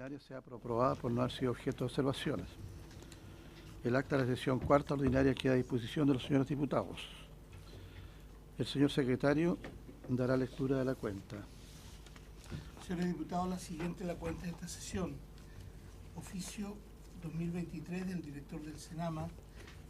ordinaria sea aprobada por no haber sido objeto de observaciones. El acta de la sesión cuarta ordinaria queda a disposición de los señores diputados. El señor secretario dará lectura de la cuenta. Señores diputados, la siguiente es la cuenta de esta sesión. Oficio 2023 del director del Senama,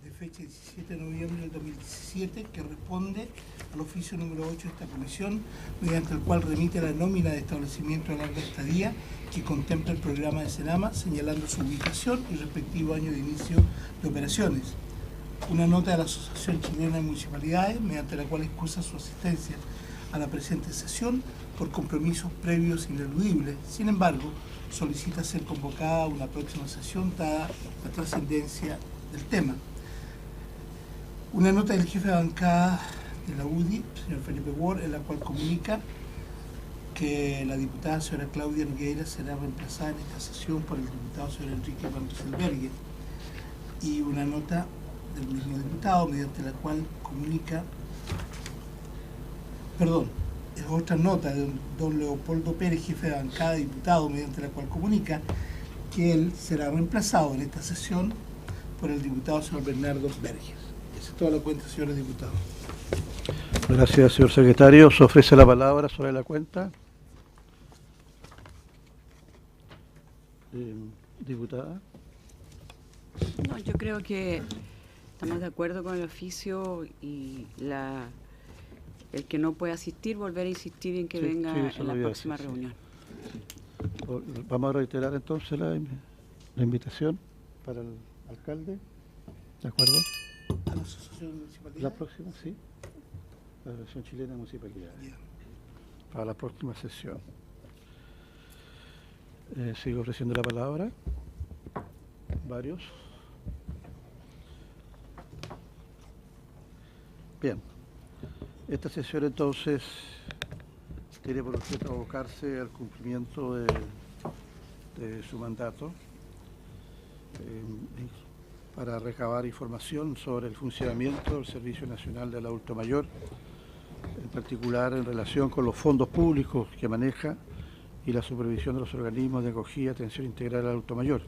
de fecha 17 de noviembre del 2017, que responde al oficio número 8 de esta comisión, mediante el cual remite la nómina de establecimiento de larga estadía que contempla el programa de Senama, señalando su ubicación y respectivo año de inicio de operaciones. Una nota de la Asociación Chilena de Municipalidades, mediante la cual excusa su asistencia a la presente sesión por compromisos previos ineludibles. Sin embargo, solicita ser convocada a una próxima sesión dada la trascendencia del tema. Una nota del jefe de bancada de la UDI, señor Felipe Ward, en la cual comunica que la diputada señora Claudia Nogueira será reemplazada en esta sesión por el diputado señor Enrique Van Rieselberghe. Y una nota del mismo diputado, mediante la cual comunica, es otra nota de don Leopoldo Pérez, jefe de bancada de diputado, mediante la cual comunica que él será reemplazado en esta sesión por el diputado señor Bernardo Verges. Esa es toda la cuenta, señores diputados. Gracias, señor secretario. Se ofrece la palabra sobre la cuenta. Diputada. No, yo creo que estamos de acuerdo con el oficio y el que no puede asistir, volver a insistir en que venga en la próxima reunión. Vamos a reiterar entonces la invitación para el alcalde. ¿De acuerdo? ¿A la Asociación de Municipalidades? La próxima, sí. La Asociación Chilena de Municipalidades. Bien. Para la próxima sesión. Sigo ofreciendo la palabra. Varios. Bien. Esta sesión entonces tiene por objeto abocarse al cumplimiento de su mandato para recabar información sobre el funcionamiento del Servicio Nacional del Adulto Mayor, en particular en relación con los fondos públicos que maneja y la supervisión de los organismos de acogida y atención integral al adulto mayor,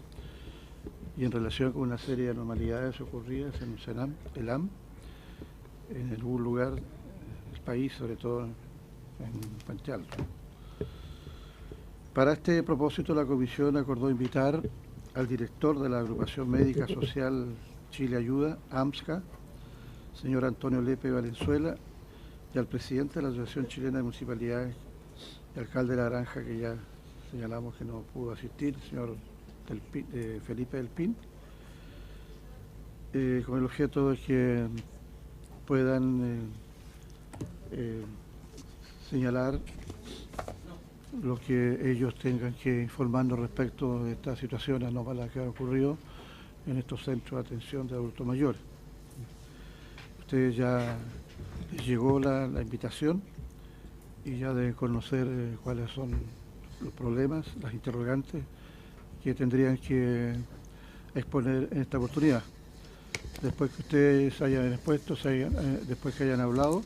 y en relación con una serie de anormalidades ocurridas en el AM, en algún lugar del país, sobre todo en Puente Alto. Para este propósito, la Comisión acordó invitar al director de la Agrupación Médica Social Chile Ayuda, AMSCA, señor Antonio Lepe Valenzuela, y al presidente de la Asociación Chilena de Municipalidades y alcalde de La Granja, que ya señalamos que no pudo asistir, señor Felipe del Pin, con el objeto de que puedan señalar lo que ellos tengan que informarnos respecto de estas situaciones anómalas que han ocurrido en estos centros de atención de adultos mayores. Ustedes ya les llegó la invitación y ya deben conocer cuáles son los problemas, las interrogantes que tendrían que exponer en esta oportunidad. Después que ustedes hayan expuesto, después que hayan hablado,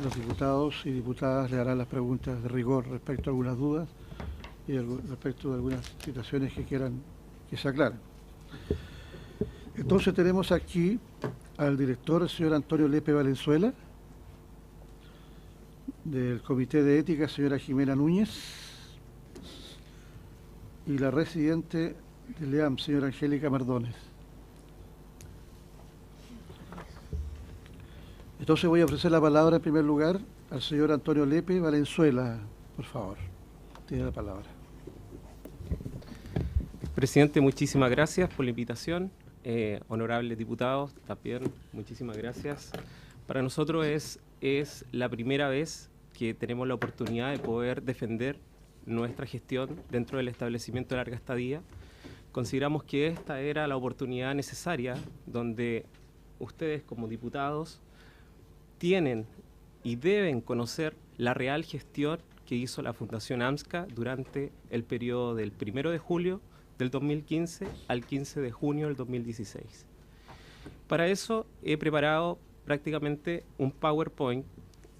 los diputados y diputadas le harán las preguntas de rigor respecto a algunas dudas y respecto de algunas situaciones que quieran que se aclaren. Entonces tenemos aquí al director, el señor Antonio Lepe Valenzuela, del Comité de Ética, señora Jimena Núñez, y la residente del EAM, señora Angélica Mardones. Entonces voy a ofrecer la palabra en primer lugar al señor Antonio Lepe Valenzuela, por favor. Tiene la palabra. Presidente, muchísimas gracias por la invitación. Honorables diputados, también muchísimas gracias. Para nosotros es la primera vez que tenemos la oportunidad de poder defender nuestra gestión dentro del establecimiento de larga estadía. Consideramos que esta era la oportunidad necesaria donde ustedes como diputados tienen y deben conocer la real gestión que hizo la Fundación AMSCA durante el periodo del 1 de julio del 2015 al 15 de junio del 2016. Para eso he preparado prácticamente un PowerPoint.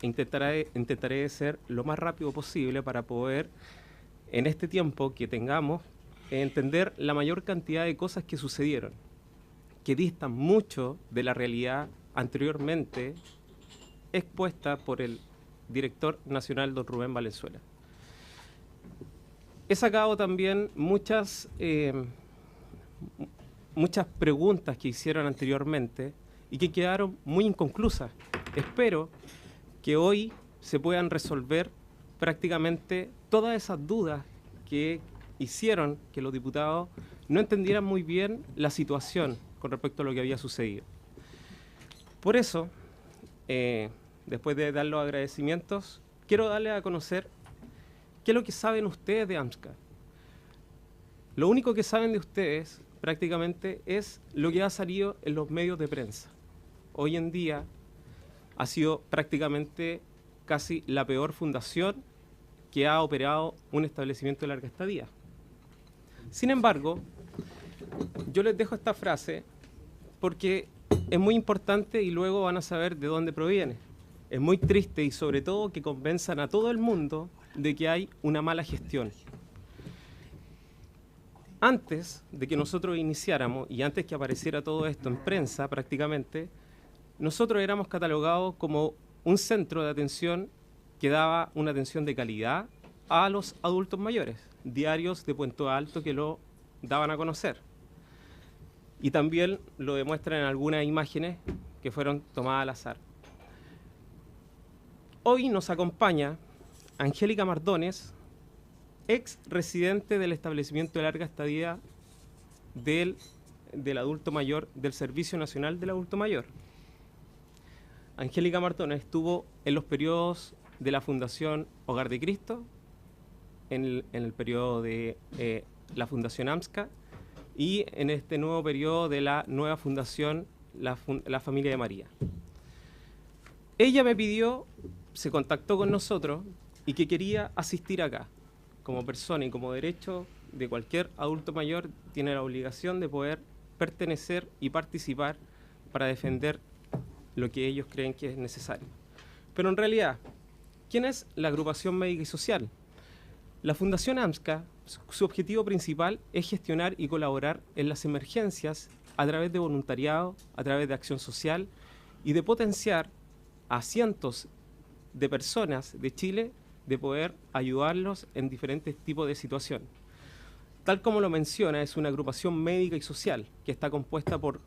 Intentaré ser lo más rápido posible para poder en este tiempo que tengamos, entender la mayor cantidad de cosas que sucedieron, que distan mucho de la realidad anteriormente expuesta por el director nacional, don Rubén Valenzuela. He sacado también muchas preguntas que hicieron anteriormente y que quedaron muy inconclusas. Espero que hoy se puedan resolver prácticamente todas esas dudas que hicieron que los diputados no entendieran muy bien la situación con respecto a lo que había sucedido. Por eso, después de dar los agradecimientos, quiero darles a conocer qué es lo que saben ustedes de AMSCA. Lo único que saben de ustedes prácticamente es lo que ha salido en los medios de prensa. Hoy en día ha sido prácticamente casi la peor fundación que ha operado un establecimiento de larga estadía. Sin embargo, yo les dejo esta frase porque es muy importante y luego van a saber de dónde proviene. Es muy triste y sobre todo que convenzan a todo el mundo de que hay una mala gestión. Antes de que nosotros iniciáramos y antes que apareciera todo esto en prensa prácticamente, nosotros éramos catalogados como un centro de atención que daba una atención de calidad a los adultos mayores, diarios de Puente Alto que lo daban a conocer. Y también lo demuestran en algunas imágenes que fueron tomadas al azar. Hoy nos acompaña Angélica Mardones, ex residente del establecimiento de larga estadía del adulto mayor, del Servicio Nacional del Adulto Mayor. Angélica Mardones estuvo en los periodos de la Fundación Hogar de Cristo, en el periodo de la Fundación AMSCA y en este nuevo periodo de la nueva fundación, la Familia de María. Ella me pidió, se contactó con nosotros y que quería asistir acá. Como persona y como derecho de cualquier adulto mayor, tiene la obligación de poder pertenecer y participar para defender lo que ellos creen que es necesario. Pero en realidad, ¿quién es la agrupación médica y social? La Fundación AMSCA, su objetivo principal es gestionar y colaborar en las emergencias a través de voluntariado, a través de acción social y de potenciar a cientos de personas de Chile de poder ayudarlos en diferentes tipos de situaciones. Tal como lo menciona, es una agrupación médica y social que está compuesta por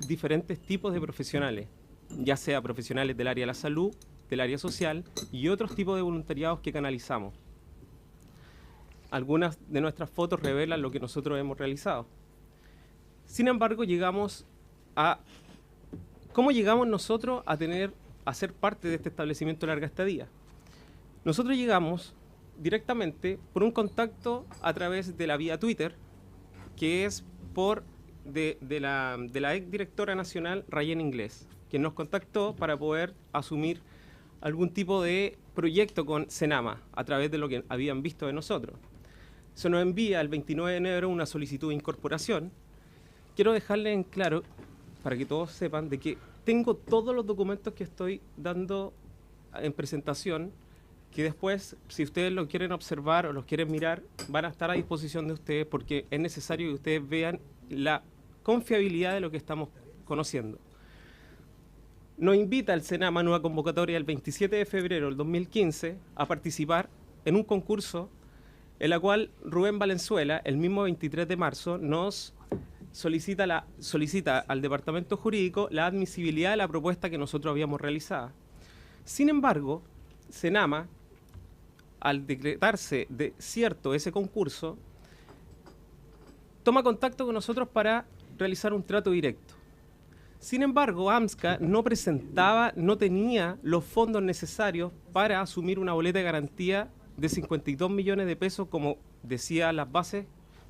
diferentes tipos de profesionales, ya sea profesionales del área de la salud, del área social y otros tipos de voluntariados que canalizamos. Algunas de nuestras fotos revelan lo que nosotros hemos realizado. Sin embargo, ¿cómo llegamos nosotros a ser parte de este establecimiento de larga estadía? Nosotros llegamos directamente por un contacto a través de la vía Twitter, que es de la ex directora nacional Rayén Inglés, que nos contactó para poder asumir algún tipo de proyecto con Senama a través de lo que habían visto de nosotros. Se nos envía el 29 de enero una solicitud de incorporación. Quiero dejarles en claro, para que todos sepan, de que tengo todos los documentos que estoy dando en presentación, que después, si ustedes lo quieren observar o los quieren mirar, van a estar a disposición de ustedes porque es necesario que ustedes vean la confiabilidad de lo que estamos conociendo. Nos invita el Senama a una convocatoria el 27 de febrero del 2015 a participar en un concurso en la cual Rubén Valenzuela, el mismo 23 de marzo, nos solicita al Departamento Jurídico la admisibilidad de la propuesta que nosotros habíamos realizado. Sin embargo, Senama, al decretarse de cierto ese concurso, toma contacto con nosotros para realizar un trato directo. Sin embargo, AMSCA no tenía los fondos necesarios para asumir una boleta de garantía de 52 millones de pesos, como decía las bases.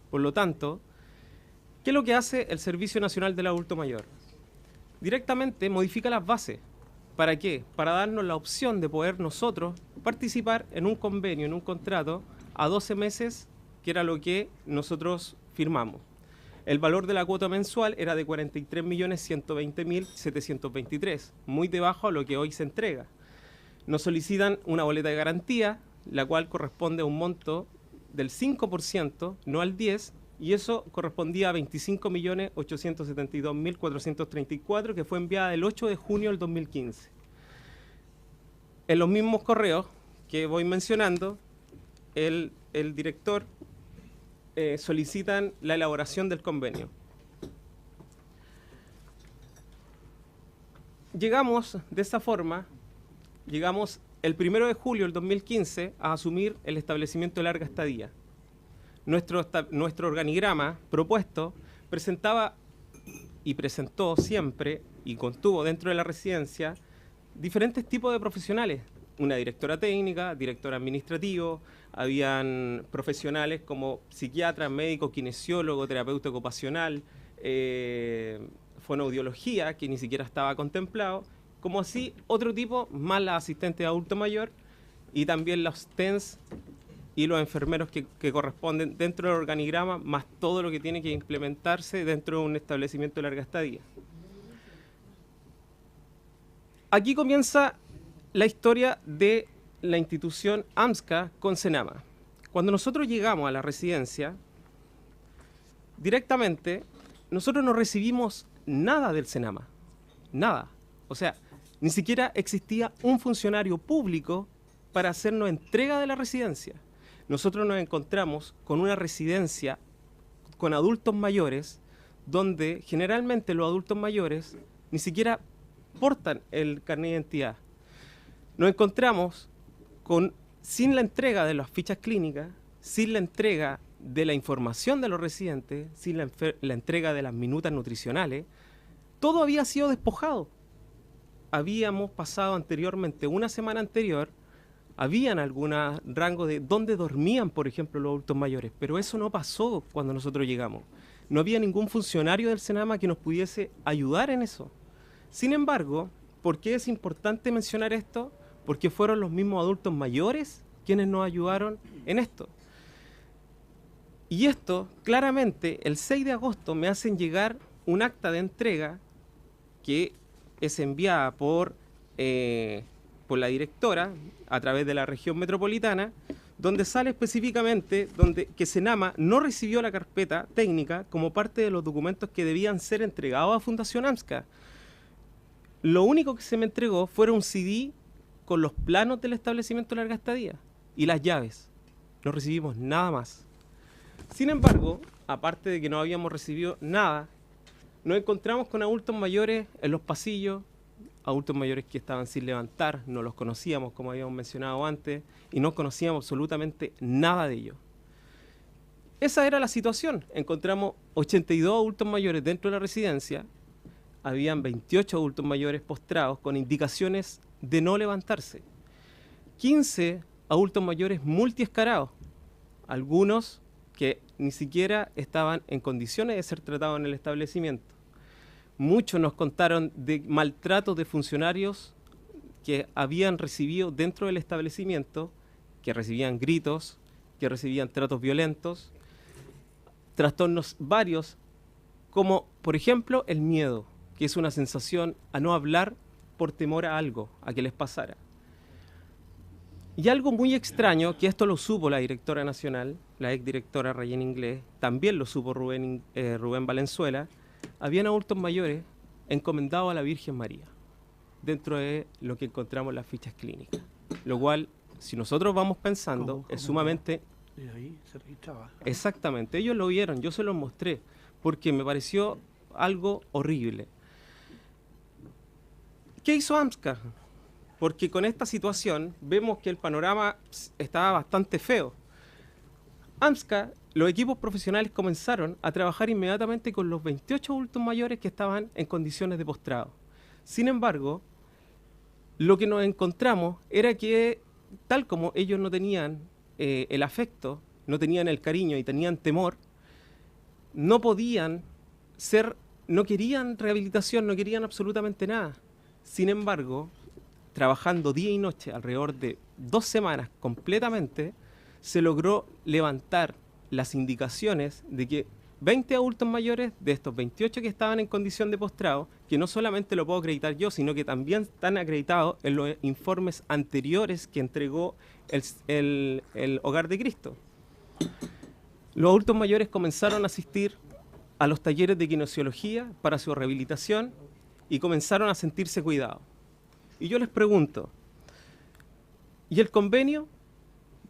Por lo tanto, ¿qué es lo que hace el Servicio Nacional del Adulto Mayor? Directamente modifica las bases. ¿Para qué? Para darnos la opción de poder nosotros participar en un convenio, en un contrato, a 12 meses, que era lo que nosotros firmamos. El valor de la cuota mensual era de 43.120.723, muy debajo a lo que hoy se entrega. Nos solicitan una boleta de garantía, la cual corresponde a un monto del 5%, no al 10%, y eso correspondía a 25.872.434, que fue enviada el 8 de junio del 2015. En los mismos correos que voy mencionando, el director solicitan la elaboración del convenio. Llegamos de esa forma, llegamos el 1 de julio del 2015 a asumir el establecimiento de larga estadía. Nuestro organigrama propuesto presentaba y presentó siempre y contuvo dentro de la residencia diferentes tipos de profesionales. Una directora técnica, director administrativo, habían profesionales como psiquiatras, médicos, kinesiólogo, terapeuta ocupacional, fonoaudiología, que ni siquiera estaba contemplado, como así otro tipo, más la asistente de adulto mayor y también los TENS y los enfermeros que corresponden dentro del organigrama, más todo lo que tiene que implementarse dentro de un establecimiento de larga estadía. Aquí comienza la historia de la institución AMSCA con CENAMA. Cuando nosotros llegamos a la residencia, directamente nosotros no recibimos nada del CENAMA, nada. O sea, ni siquiera existía un funcionario público para hacernos entrega de la residencia. Nosotros nos encontramos con una residencia con adultos mayores, donde generalmente los adultos mayores ni siquiera portan el carnet de identidad. Nos encontramos sin la entrega de las fichas clínicas, sin la entrega de la información de los residentes, sin la entrega de las minutas nutricionales. Todo había sido despojado. Habíamos pasado anteriormente, una semana anterior, habían algunos rangos de dónde dormían, por ejemplo, los adultos mayores, pero eso no pasó cuando nosotros llegamos. No había ningún funcionario del CENAMA que nos pudiese ayudar en eso. Sin embargo, ¿por qué es importante mencionar esto? Porque fueron los mismos adultos mayores quienes nos ayudaron en esto. Y esto, claramente, el 6 de agosto me hacen llegar un acta de entrega que es enviada por la directora a través de la región metropolitana, donde sale específicamente que CENAMA no recibió la carpeta técnica como parte de los documentos que debían ser entregados a Fundación AMSCA. Lo único que se me entregó fue un CD con los planos del establecimiento de larga estadía y las llaves. No recibimos nada más. Sin embargo, aparte de que no habíamos recibido nada, nos encontramos con adultos mayores en los pasillos, adultos mayores que estaban sin levantar, no los conocíamos, como habíamos mencionado antes, y no conocíamos absolutamente nada de ellos. Esa era la situación. Encontramos 82 adultos mayores dentro de la residencia, habían 28 adultos mayores postrados con indicaciones de no levantarse, 15 adultos mayores multiescarados, algunos que ni siquiera estaban en condiciones de ser tratados en el establecimiento. Muchos nos contaron de maltratos de funcionarios que habían recibido dentro del establecimiento, que recibían gritos, que recibían tratos violentos, trastornos varios, como por ejemplo el miedo, que es una sensación a no hablar por temor a algo, a que les pasara. Y algo muy extraño, que esto lo supo la directora nacional, la exdirectora Rayén Inglés, también lo supo Rubén Valenzuela, habían adultos mayores encomendados a la Virgen María, dentro de lo que encontramos en las fichas clínicas. Lo cual, si nosotros vamos pensando, es sumamente... Y ahí se registraba. Exactamente, ellos lo vieron, yo se los mostré, porque me pareció algo horrible. ¿Qué hizo AMSCA? Porque con esta situación vemos que el panorama estaba bastante feo. AMSCA, los equipos profesionales comenzaron a trabajar inmediatamente con los 28 adultos mayores que estaban en condiciones de postrado. Sin embargo, lo que nos encontramos era que, tal como ellos no tenían el afecto, no tenían el cariño y tenían temor, no podían no querían rehabilitación, no querían absolutamente nada. Sin embargo, trabajando día y noche alrededor de 2 semanas completamente, se logró levantar las indicaciones de que 20 adultos mayores de estos 28 que estaban en condición de postrado, que no solamente lo puedo acreditar yo, sino que también están acreditados en los informes anteriores que entregó el Hogar de Cristo. los adultos mayores comenzaron a asistir a los talleres de kinesiología para su rehabilitación y comenzaron a sentirse cuidados. Y yo les pregunto, ¿y el convenio?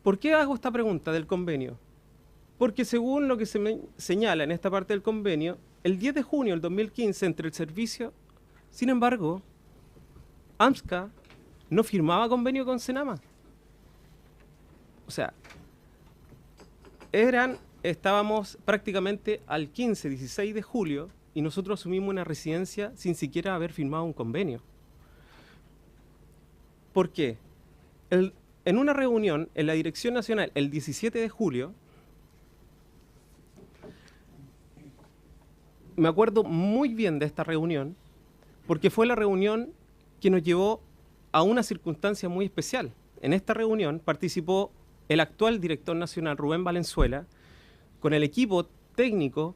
¿Por qué hago esta pregunta del convenio? Porque según lo que se me señala en esta parte del convenio, el 10 de junio del 2015 entre el servicio, sin embargo, AMSCA no firmaba convenio con Senama. O sea, estábamos prácticamente al 15, 16 de julio y nosotros asumimos una residencia sin siquiera haber firmado un convenio. ¿Por qué? En una reunión en la Dirección Nacional el 17 de julio, me acuerdo muy bien de esta reunión porque fue la reunión que nos llevó a una circunstancia muy especial. En esta reunión participó el actual director nacional Rubén Valenzuela con el equipo técnico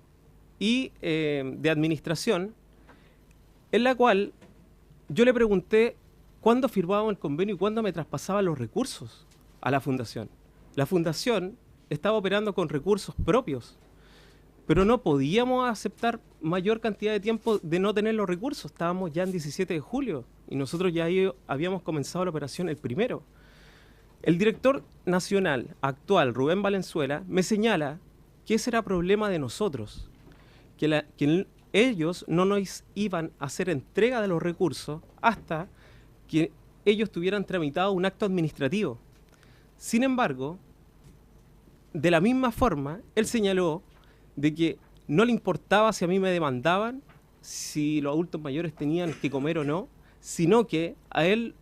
y de administración, en la cual yo le pregunté cuándo firmábamos el convenio y cuándo me traspasaban los recursos a la fundación. La fundación estaba operando con recursos propios, pero no podíamos aceptar mayor cantidad de tiempo de no tener los recursos. Estábamos ya en 17 de julio y nosotros ya habíamos comenzado la operación el 1. El director nacional actual, Rubén Valenzuela, me señala que ese era problema de nosotros, que ellos no nos iban a hacer entrega de los recursos hasta que ellos tuvieran tramitado un acto administrativo. Sin embargo, de la misma forma, él señaló de que no le importaba si a mí me demandaban, si los adultos mayores tenían que comer o no, sino que a él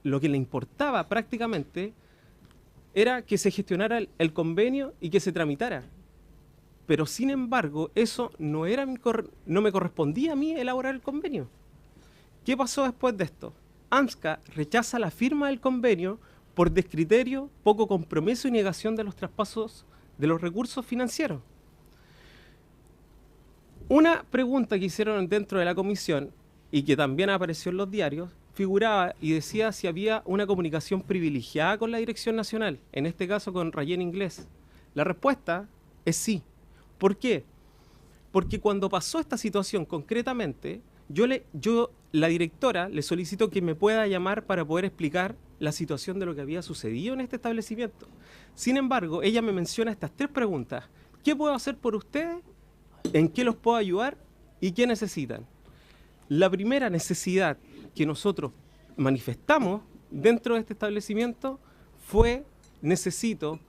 lo que le importaba prácticamente era que se gestionara el convenio y que se tramitara. Pero sin embargo, eso no me correspondía a mí elaborar el convenio. ¿Qué pasó después de esto? AMSCA rechaza la firma del convenio por descriterio, poco compromiso y negación de los traspasos de los recursos financieros. Una pregunta que hicieron dentro de la comisión y que también apareció en los diarios, figuraba y decía si había una comunicación privilegiada con la Dirección Nacional, en este caso con Rayen Inglés. La respuesta es sí. ¿Por qué? Porque cuando pasó esta situación concretamente, la directora le solicitó que me pueda llamar para poder explicar la situación de lo que había sucedido en este establecimiento. Sin embargo, ella me menciona estas 3 preguntas. ¿Qué puedo hacer por ustedes? ¿En qué los puedo ayudar? ¿Y qué necesitan? La primera necesidad que nosotros manifestamos dentro de este establecimiento fue: necesito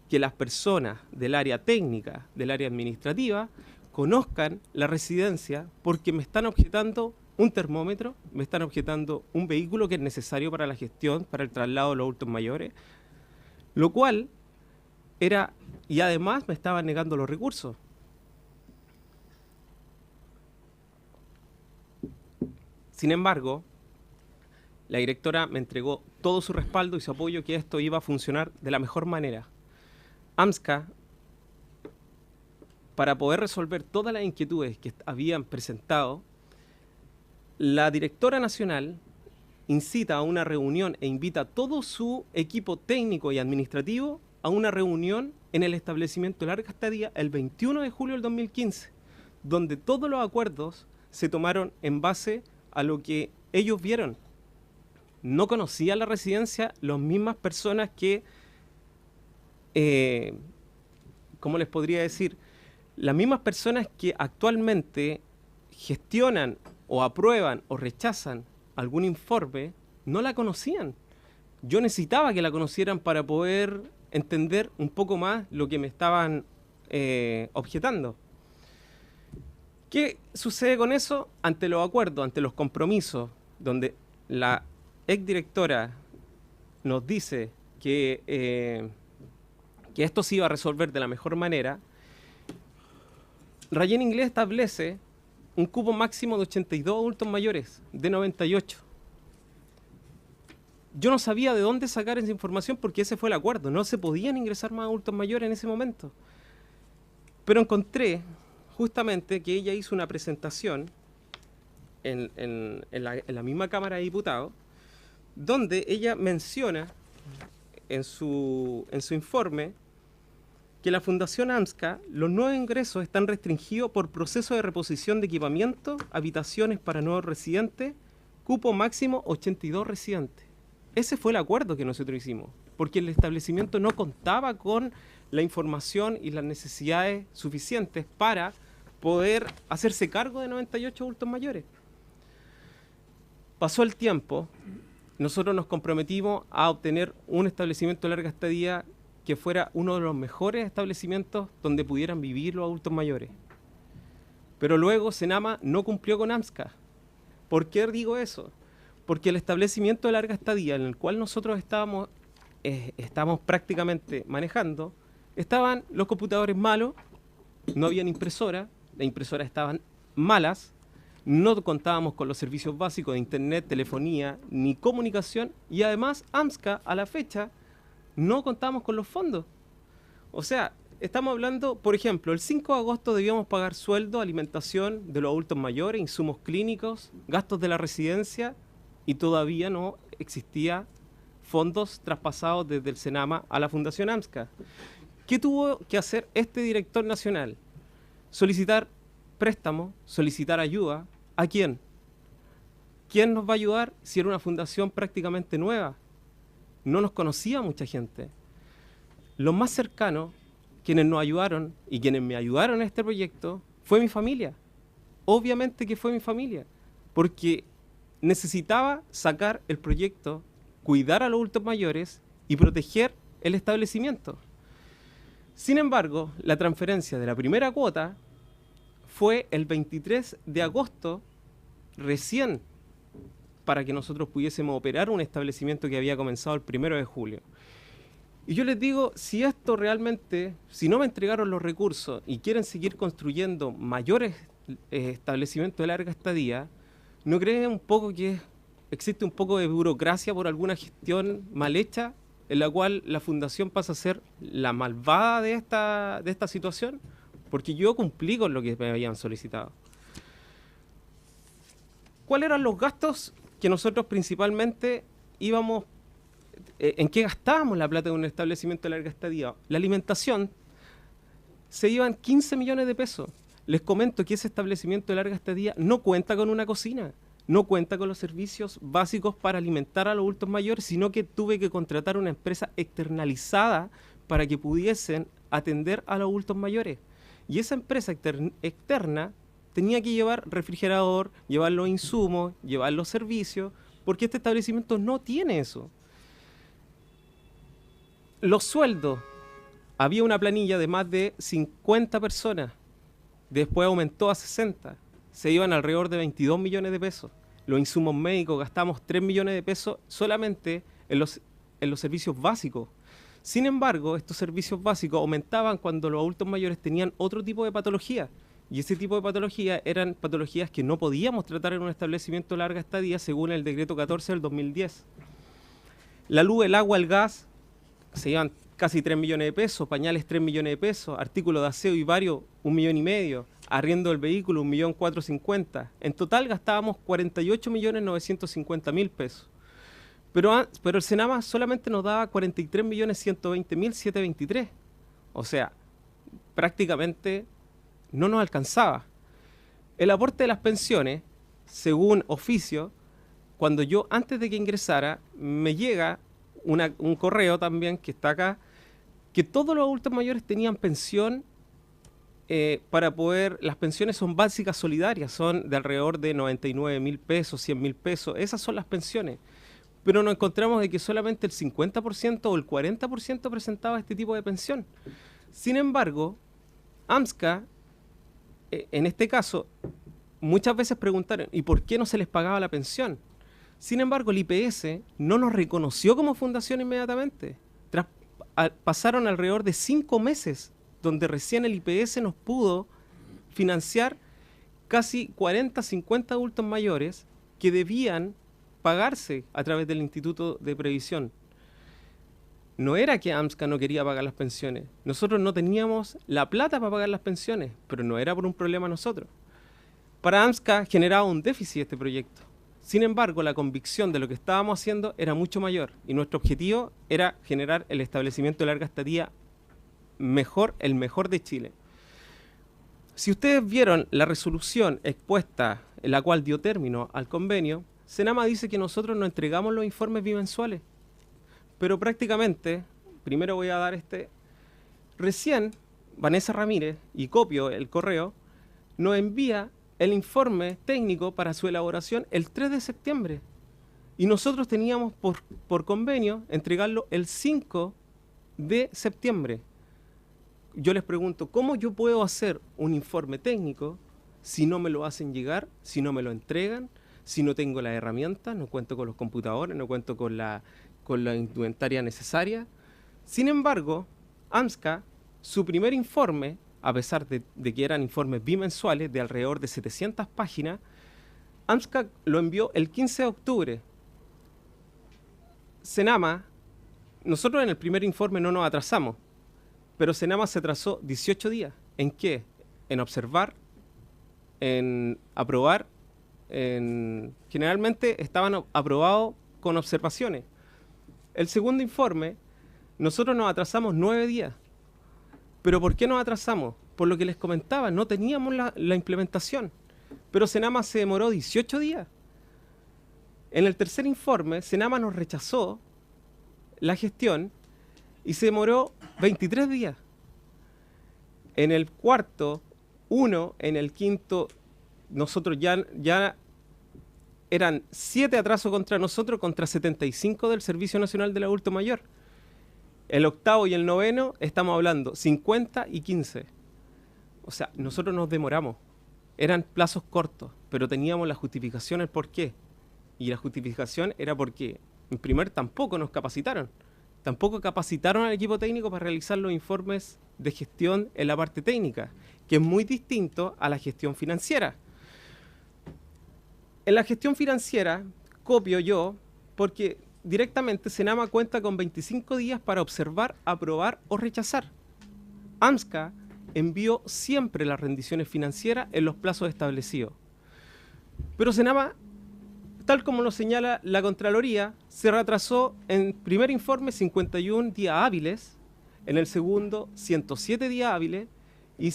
que las personas del área técnica, del área administrativa, conozcan la residencia porque me están objetando un termómetro, me están objetando un vehículo que es necesario para la gestión, para el traslado de los adultos mayores, lo cual era, y además me estaban negando los recursos. Sin embargo, la directora me entregó todo su respaldo y su apoyo que esto iba a funcionar de la mejor manera. AMSCA, para poder resolver todas las inquietudes que habían presentado, la directora nacional incita a una reunión e invita a todo su equipo técnico y administrativo a una reunión en el establecimiento de larga estadía el 21 de julio del 2015, donde todos los acuerdos se tomaron en base a lo que ellos vieron. No conocían la residencia las mismas personas que, ¿cómo les podría decir? Las mismas personas que actualmente gestionan o aprueban o rechazan algún informe, no la conocían. Yo necesitaba que la conocieran para poder entender un poco más lo que me estaban objetando. ¿Qué sucede con eso? Ante los acuerdos, ante los compromisos, donde la exdirectora nos dice que esto se iba a resolver de la mejor manera, Rayen Inglés establece un cupo máximo de 82 adultos mayores, de 98. Yo no sabía de dónde sacar esa información porque ese fue el acuerdo. No se podían ingresar más adultos mayores en ese momento. Pero encontré justamente que ella hizo una presentación en la misma Cámara de Diputados, donde ella menciona en su informe que la Fundación AMSCA, los nuevos ingresos están restringidos por proceso de reposición de equipamiento, habitaciones para nuevos residentes, cupo máximo 82 residentes. Ese fue el acuerdo que nosotros hicimos, porque el establecimiento no contaba con la información y las necesidades suficientes para poder hacerse cargo de 98 adultos mayores. Pasó el tiempo, nosotros nos comprometimos a obtener un establecimiento de larga estadía que fuera uno de los mejores establecimientos donde pudieran vivir los adultos mayores. Pero luego Senama no cumplió con AMSCA. ¿Por qué digo eso? Porque el establecimiento de larga estadía en el cual nosotros estábamos prácticamente manejando, estaban los computadores malos, no habían impresora, las impresoras estaban malas, no contábamos con los servicios básicos de internet, telefonía, ni comunicación, y además AMSCA a la fecha no contábamos con los fondos. O sea, estamos hablando, por ejemplo, el 5 de agosto debíamos pagar sueldo, alimentación de los adultos mayores, insumos clínicos, gastos de la residencia, y todavía no existía fondos traspasados desde el Senama a la Fundación AMSCA. ¿Qué tuvo que hacer este director nacional? Solicitar préstamo, solicitar ayuda. ¿A quién? ¿Quién nos va a ayudar si era una fundación prácticamente nueva? No nos conocía mucha gente. Los más cercanos, quienes nos ayudaron y quienes me ayudaron en este proyecto, fue mi familia. Obviamente que fue mi familia, porque necesitaba sacar el proyecto, cuidar a los adultos mayores y proteger el establecimiento. Sin embargo, la transferencia de la primera cuota fue el 23 de agosto, recién, para que nosotros pudiésemos operar un establecimiento que había comenzado el 1 de julio. Y yo les digo, si esto realmente, si no me entregaron los recursos y quieren seguir construyendo mayores establecimientos de larga estadía, ¿no creen un poco que existe un poco de burocracia por alguna gestión mal hecha, en la cual la fundación pasa a ser la malvada de esta situación? Porque yo cumplí con lo que me habían solicitado. ¿Cuáles eran los gastos que nosotros principalmente íbamos, en qué gastábamos la plata de un establecimiento de larga estadía? La alimentación, se iban 15 millones de pesos. Les comento que ese establecimiento de larga estadía no cuenta con una cocina, no cuenta con los servicios básicos para alimentar a los adultos mayores, sino que tuve que contratar una empresa externalizada para que pudiesen atender a los adultos mayores. Y esa empresa externa tenía que llevar refrigerador, llevar los insumos, llevar los servicios, porque este establecimiento no tiene eso. Los sueldos, había una planilla de más de 50 personas, después aumentó a 60, se iban alrededor de 22 millones de pesos. Los insumos médicos, gastamos 3 millones de pesos solamente en los servicios básicos. Sin embargo, estos servicios básicos aumentaban cuando los adultos mayores tenían otro tipo de patología. Y ese tipo de patologías eran patologías que no podíamos tratar en un establecimiento de larga estadía según el decreto 14 del 2010. La luz, el agua, el gas, se iban casi 3 millones de pesos, pañales 3 millones de pesos, artículos de aseo y varios 1,5 millones, arriendo del vehículo 1.450.000. En total gastábamos 48.950.000 pesos. Pero el Senama solamente nos daba 43.120.723. O sea, prácticamente no nos alcanzaba. El aporte de las pensiones, según oficio, cuando yo, antes de que ingresara, me llega un correo también que está acá, que todos los adultos mayores tenían pensión para poder, las pensiones son básicas solidarias, son de alrededor de 99.000 pesos, 100.000 pesos, esas son las pensiones. Pero nos encontramos de que solamente el 50% o el 40% presentaba este tipo de pensión. Sin embargo, AMSCA, en este caso, muchas veces preguntaron, ¿y por qué no se les pagaba la pensión? Sin embargo, el IPS no nos reconoció como fundación inmediatamente. Pasaron alrededor de 5 meses, donde recién el IPS nos pudo financiar casi 40, 50 adultos mayores que debían pagarse a través del Instituto de Previsión. No era que AMSCA no quería pagar las pensiones. Nosotros no teníamos la plata para pagar las pensiones, pero no era por un problema nosotros. Para AMSCA generaba un déficit este proyecto. Sin embargo, la convicción de lo que estábamos haciendo era mucho mayor y nuestro objetivo era generar el establecimiento de larga estadía el mejor de Chile. Si ustedes vieron la resolución expuesta, en la cual dio término al convenio, Senama dice que nosotros no entregamos los informes bimensuales. Pero prácticamente, primero voy a dar recién Vanessa Ramírez, y copio el correo, nos envía el informe técnico para su elaboración el 3 de septiembre. Y nosotros teníamos por convenio entregarlo el 5 de septiembre. Yo les pregunto, ¿cómo yo puedo hacer un informe técnico si no me lo hacen llegar, si no me lo entregan, si no tengo las herramientas, no cuento con los computadores, no cuento con la indumentaria necesaria? Sin embargo, AMSCA, su primer informe, a pesar de que eran informes bimensuales de alrededor de 700 páginas, AMSCA lo envió el 15 de octubre. Senama, nosotros en el primer informe no nos atrasamos, pero Senama se atrasó 18 días. ¿En qué? En observar, en aprobar, generalmente estaban aprobados con observaciones. El segundo informe, nosotros nos atrasamos 9 días. ¿Pero por qué nos atrasamos? Por lo que les comentaba, no teníamos la implementación. Pero Senama se demoró 18 días. En el tercer informe, Senama nos rechazó la gestión y se demoró 23 días. En el cuarto, 1, en el quinto, nosotros ya eran 7 atrasos contra nosotros, contra 75 del Servicio Nacional del Adulto Mayor. El octavo y el noveno, estamos hablando 50 y 15. O sea, nosotros nos demoramos. Eran plazos cortos, pero teníamos la justificación, el por qué. Y la justificación era porque, en primer, tampoco nos capacitaron. Tampoco capacitaron al equipo técnico para realizar los informes de gestión en la parte técnica, que es muy distinto a la gestión financiera. En la gestión financiera, copio yo, porque directamente Senama cuenta con 25 días para observar, aprobar o rechazar. AMSCA envió siempre las rendiciones financieras en los plazos establecidos. Pero Senama, tal como lo señala la Contraloría, se retrasó en primer informe 51 días hábiles, en el segundo 107 días hábiles y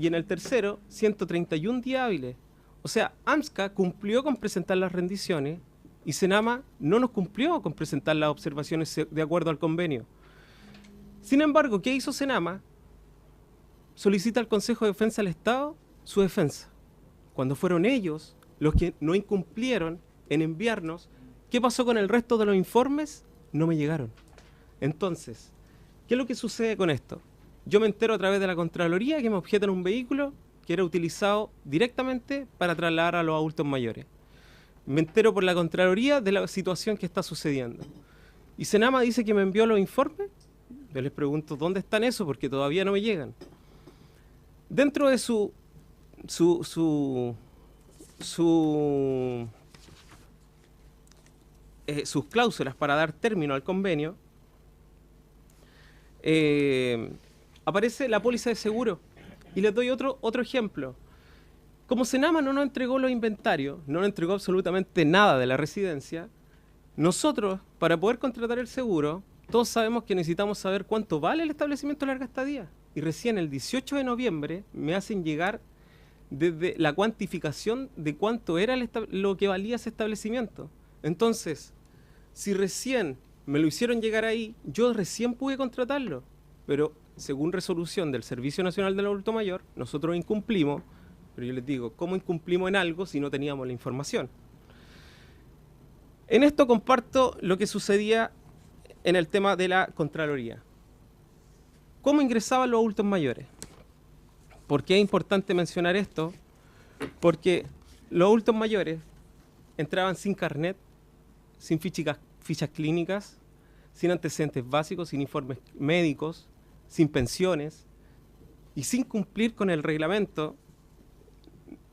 en el tercero 131 días hábiles. O sea, AMSCA cumplió con presentar las rendiciones y Senama no nos cumplió con presentar las observaciones de acuerdo al convenio. Sin embargo, ¿qué hizo Senama? Solicita al Consejo de Defensa del Estado su defensa. Cuando fueron ellos los que no incumplieron en enviarnos, ¿qué pasó con el resto de los informes? No me llegaron. Entonces, ¿qué es lo que sucede con esto? Yo me entero a través de la Contraloría que me objetan un vehículo que era utilizado directamente para trasladar a los adultos mayores. Me entero por la Contraloría de la situación que está sucediendo. Y Senama dice que me envió los informes. Yo les pregunto, ¿dónde están esos? Porque todavía no me llegan. Dentro de sus cláusulas para dar término al convenio, aparece la póliza de seguro. Y les doy otro ejemplo. Como Senama no nos entregó los inventarios, no nos entregó absolutamente nada de la residencia, nosotros, para poder contratar el seguro, todos sabemos que necesitamos saber cuánto vale el establecimiento de larga estadía. Y recién el 18 de noviembre me hacen llegar desde la cuantificación de cuánto era lo que valía ese establecimiento. Entonces, si recién me lo hicieron llegar ahí, yo recién pude contratarlo. Pero según resolución del Servicio Nacional del Adulto Mayor, nosotros incumplimos. Pero yo les digo, ¿cómo incumplimos en algo si no teníamos la información? En esto comparto lo que sucedía en el tema de la Contraloría. ¿Cómo ingresaban los adultos mayores? ¿Por qué es importante mencionar esto? Porque los adultos mayores entraban sin carnet, sin fichas clínicas, sin antecedentes básicos, sin informes médicos, sin pensiones y sin cumplir con el reglamento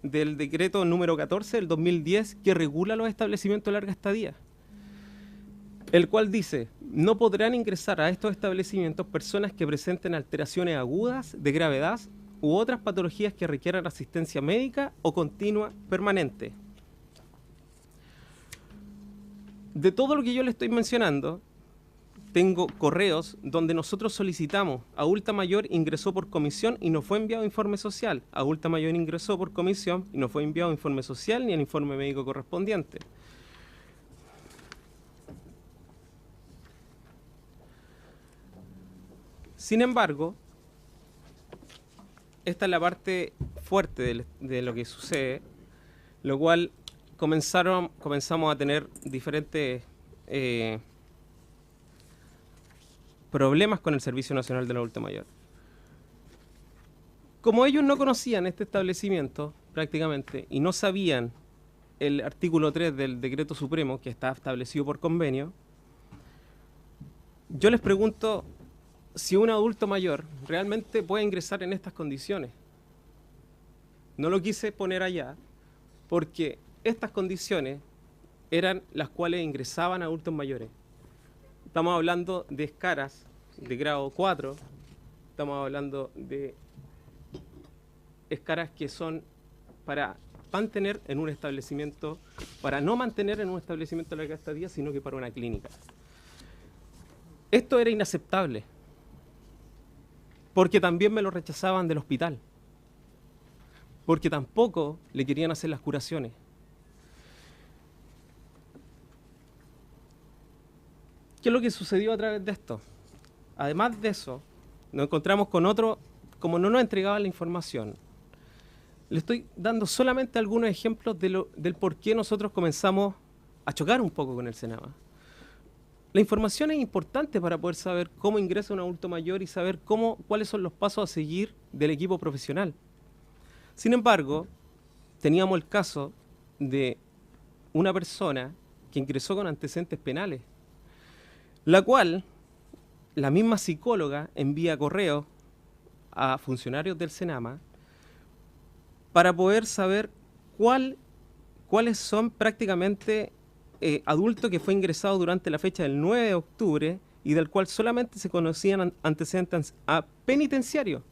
del decreto número 14 del 2010 que regula los establecimientos de larga estadía, el cual dice: no podrán ingresar a estos establecimientos personas que presenten alteraciones agudas, de gravedad u otras patologías que requieran asistencia médica o continua permanente. De todo lo que yo le estoy mencionando, tengo correos donde nosotros solicitamos, Adulta Mayor ingresó por comisión y no fue enviado informe social, Adulta Mayor ingresó por comisión y no fue enviado informe social ni el informe médico correspondiente. Sin embargo, esta es la parte fuerte de lo que sucede, lo cual comenzamos a tener diferentes problemas con el Servicio Nacional del Adulto Mayor. Como ellos no conocían este establecimiento prácticamente y no sabían el artículo 3 del Decreto Supremo que está establecido por convenio, yo les pregunto si un adulto mayor realmente puede ingresar en estas condiciones. No lo quise poner allá porque estas condiciones eran las cuales ingresaban adultos mayores. Estamos hablando de escaras de grado 4, estamos hablando de escaras que son para mantener en un establecimiento, para no mantener en un establecimiento de larga estadía, sino que para una clínica. Esto era inaceptable, porque también me lo rechazaban del hospital, porque tampoco le querían hacer las curaciones. ¿Qué es lo que sucedió a través de esto? Además de eso, nos encontramos con otro, como no nos entregaban la información. Le estoy dando solamente algunos ejemplos del por qué nosotros comenzamos a chocar un poco con el Senama. La información es importante para poder saber cómo ingresa un adulto mayor y saber cuáles son los pasos a seguir del equipo profesional. Sin embargo, teníamos el caso de una persona que ingresó con antecedentes penales, la cual la misma psicóloga envía correos a funcionarios del Senama para poder saber cuáles son prácticamente adulto que fue ingresado durante la fecha del 9 de octubre y del cual solamente se conocían antecedentes penitenciarios,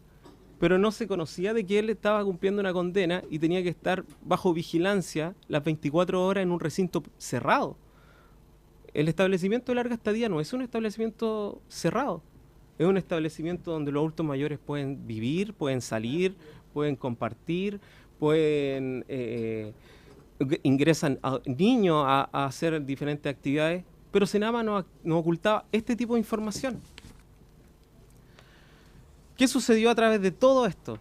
pero no se conocía de que él estaba cumpliendo una condena y tenía que estar bajo vigilancia las 24 horas en un recinto cerrado. El establecimiento de larga estadía no es un establecimiento cerrado, es un establecimiento donde los adultos mayores pueden vivir, pueden salir, pueden compartir, pueden... ingresan a niños a hacer diferentes actividades, pero Senama nos ocultaba este tipo de información. ¿Qué sucedió a través de todo esto?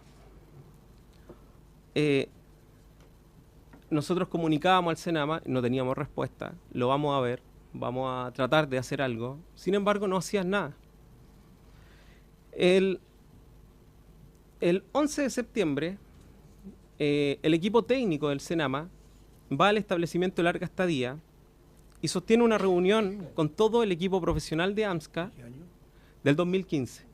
Nosotros comunicábamos al Senama, no teníamos respuesta, lo vamos a ver, vamos a tratar de hacer algo, sin embargo no hacían nada. El 11 de septiembre, el equipo técnico del Senama va al establecimiento de larga estadía y sostiene una reunión con todo el equipo profesional de AMSCA del 2015.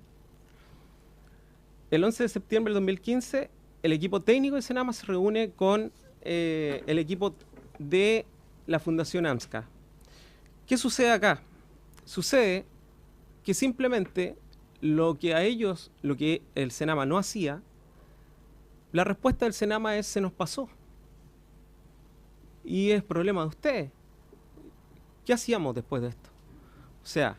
El 11 de septiembre del 2015, el equipo técnico de Senama se reúne con el equipo de la Fundación AMSCA. ¿Qué sucede acá? Sucede que simplemente lo que el Senama no hacía, la respuesta del Senama es: se nos pasó. Y es problema de ustedes. ¿Qué hacíamos después de esto? O sea,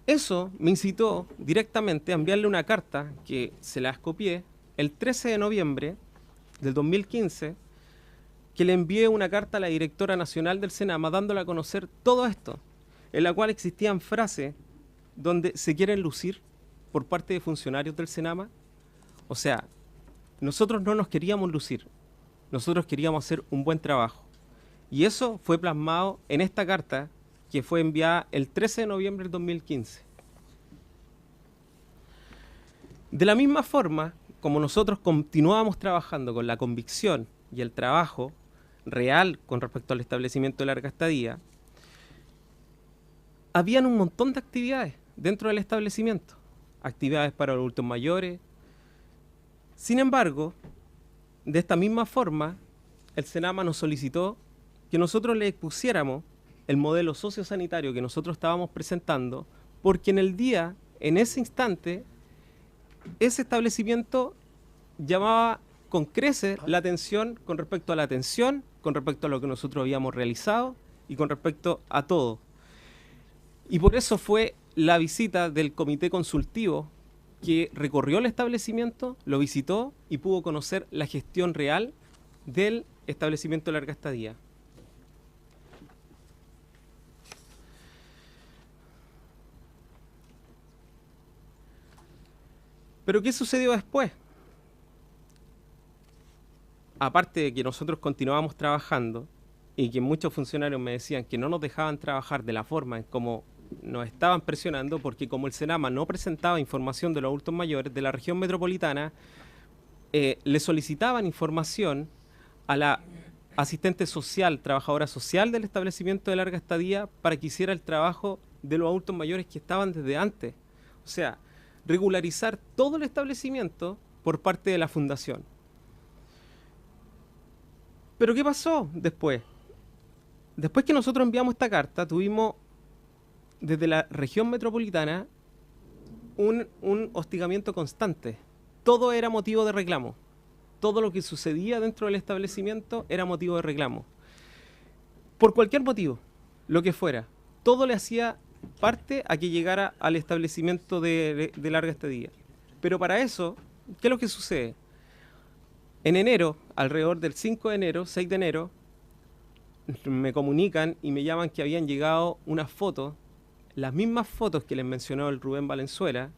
eso me incitó directamente a enviarle una carta que se la copié el 13 de noviembre del 2015, que le envié una carta a la directora nacional del Senama dándole a conocer todo esto, en la cual existían frases donde se quieren lucir por parte de funcionarios del Senama. O sea, nosotros no nos queríamos lucir. Nosotros queríamos hacer un buen trabajo. Y eso fue plasmado en esta carta que fue enviada el 13 de noviembre del 2015. De la misma forma, como nosotros continuábamos trabajando con la convicción y el trabajo real con respecto al establecimiento de larga estadía, habían un montón de actividades dentro del establecimiento. Actividades para adultos mayores. Sin embargo, de esta misma forma, el Senama nos solicitó que nosotros le expusiéramos el modelo sociosanitario que nosotros estábamos presentando, porque en ese instante, ese establecimiento llamaba con creces la atención con respecto a la atención, con respecto a lo que nosotros habíamos realizado y con respecto a todo. Y por eso fue la visita del comité consultivo que recorrió el establecimiento, lo visitó y pudo conocer la gestión real del establecimiento de larga estadía. Pero ¿qué sucedió después? Aparte de que nosotros continuábamos trabajando y que muchos funcionarios me decían que no nos dejaban trabajar de la forma en como nos estaban presionando, porque como el Senama no presentaba información de los adultos mayores de la región metropolitana, le solicitaban información a la asistente social, trabajadora social del establecimiento de larga estadía para que hiciera el trabajo de los adultos mayores que estaban desde antes. O sea, regularizar todo el establecimiento por parte de la fundación. Pero ¿qué pasó después? Después que nosotros enviamos esta carta, tuvimos desde la región metropolitana un hostigamiento constante. Todo era motivo de reclamo. Todo lo que sucedía dentro del establecimiento era motivo de reclamo. Por cualquier motivo, lo que fuera. Todo le hacía parte a que llegara al establecimiento de larga estadía. Pero para eso, ¿qué es lo que sucede? En enero, alrededor del 5 de enero, 6 de enero, me comunican y me llaman que habían llegado unas fotos, las mismas fotos que les mencionó el Rubén Valenzuela,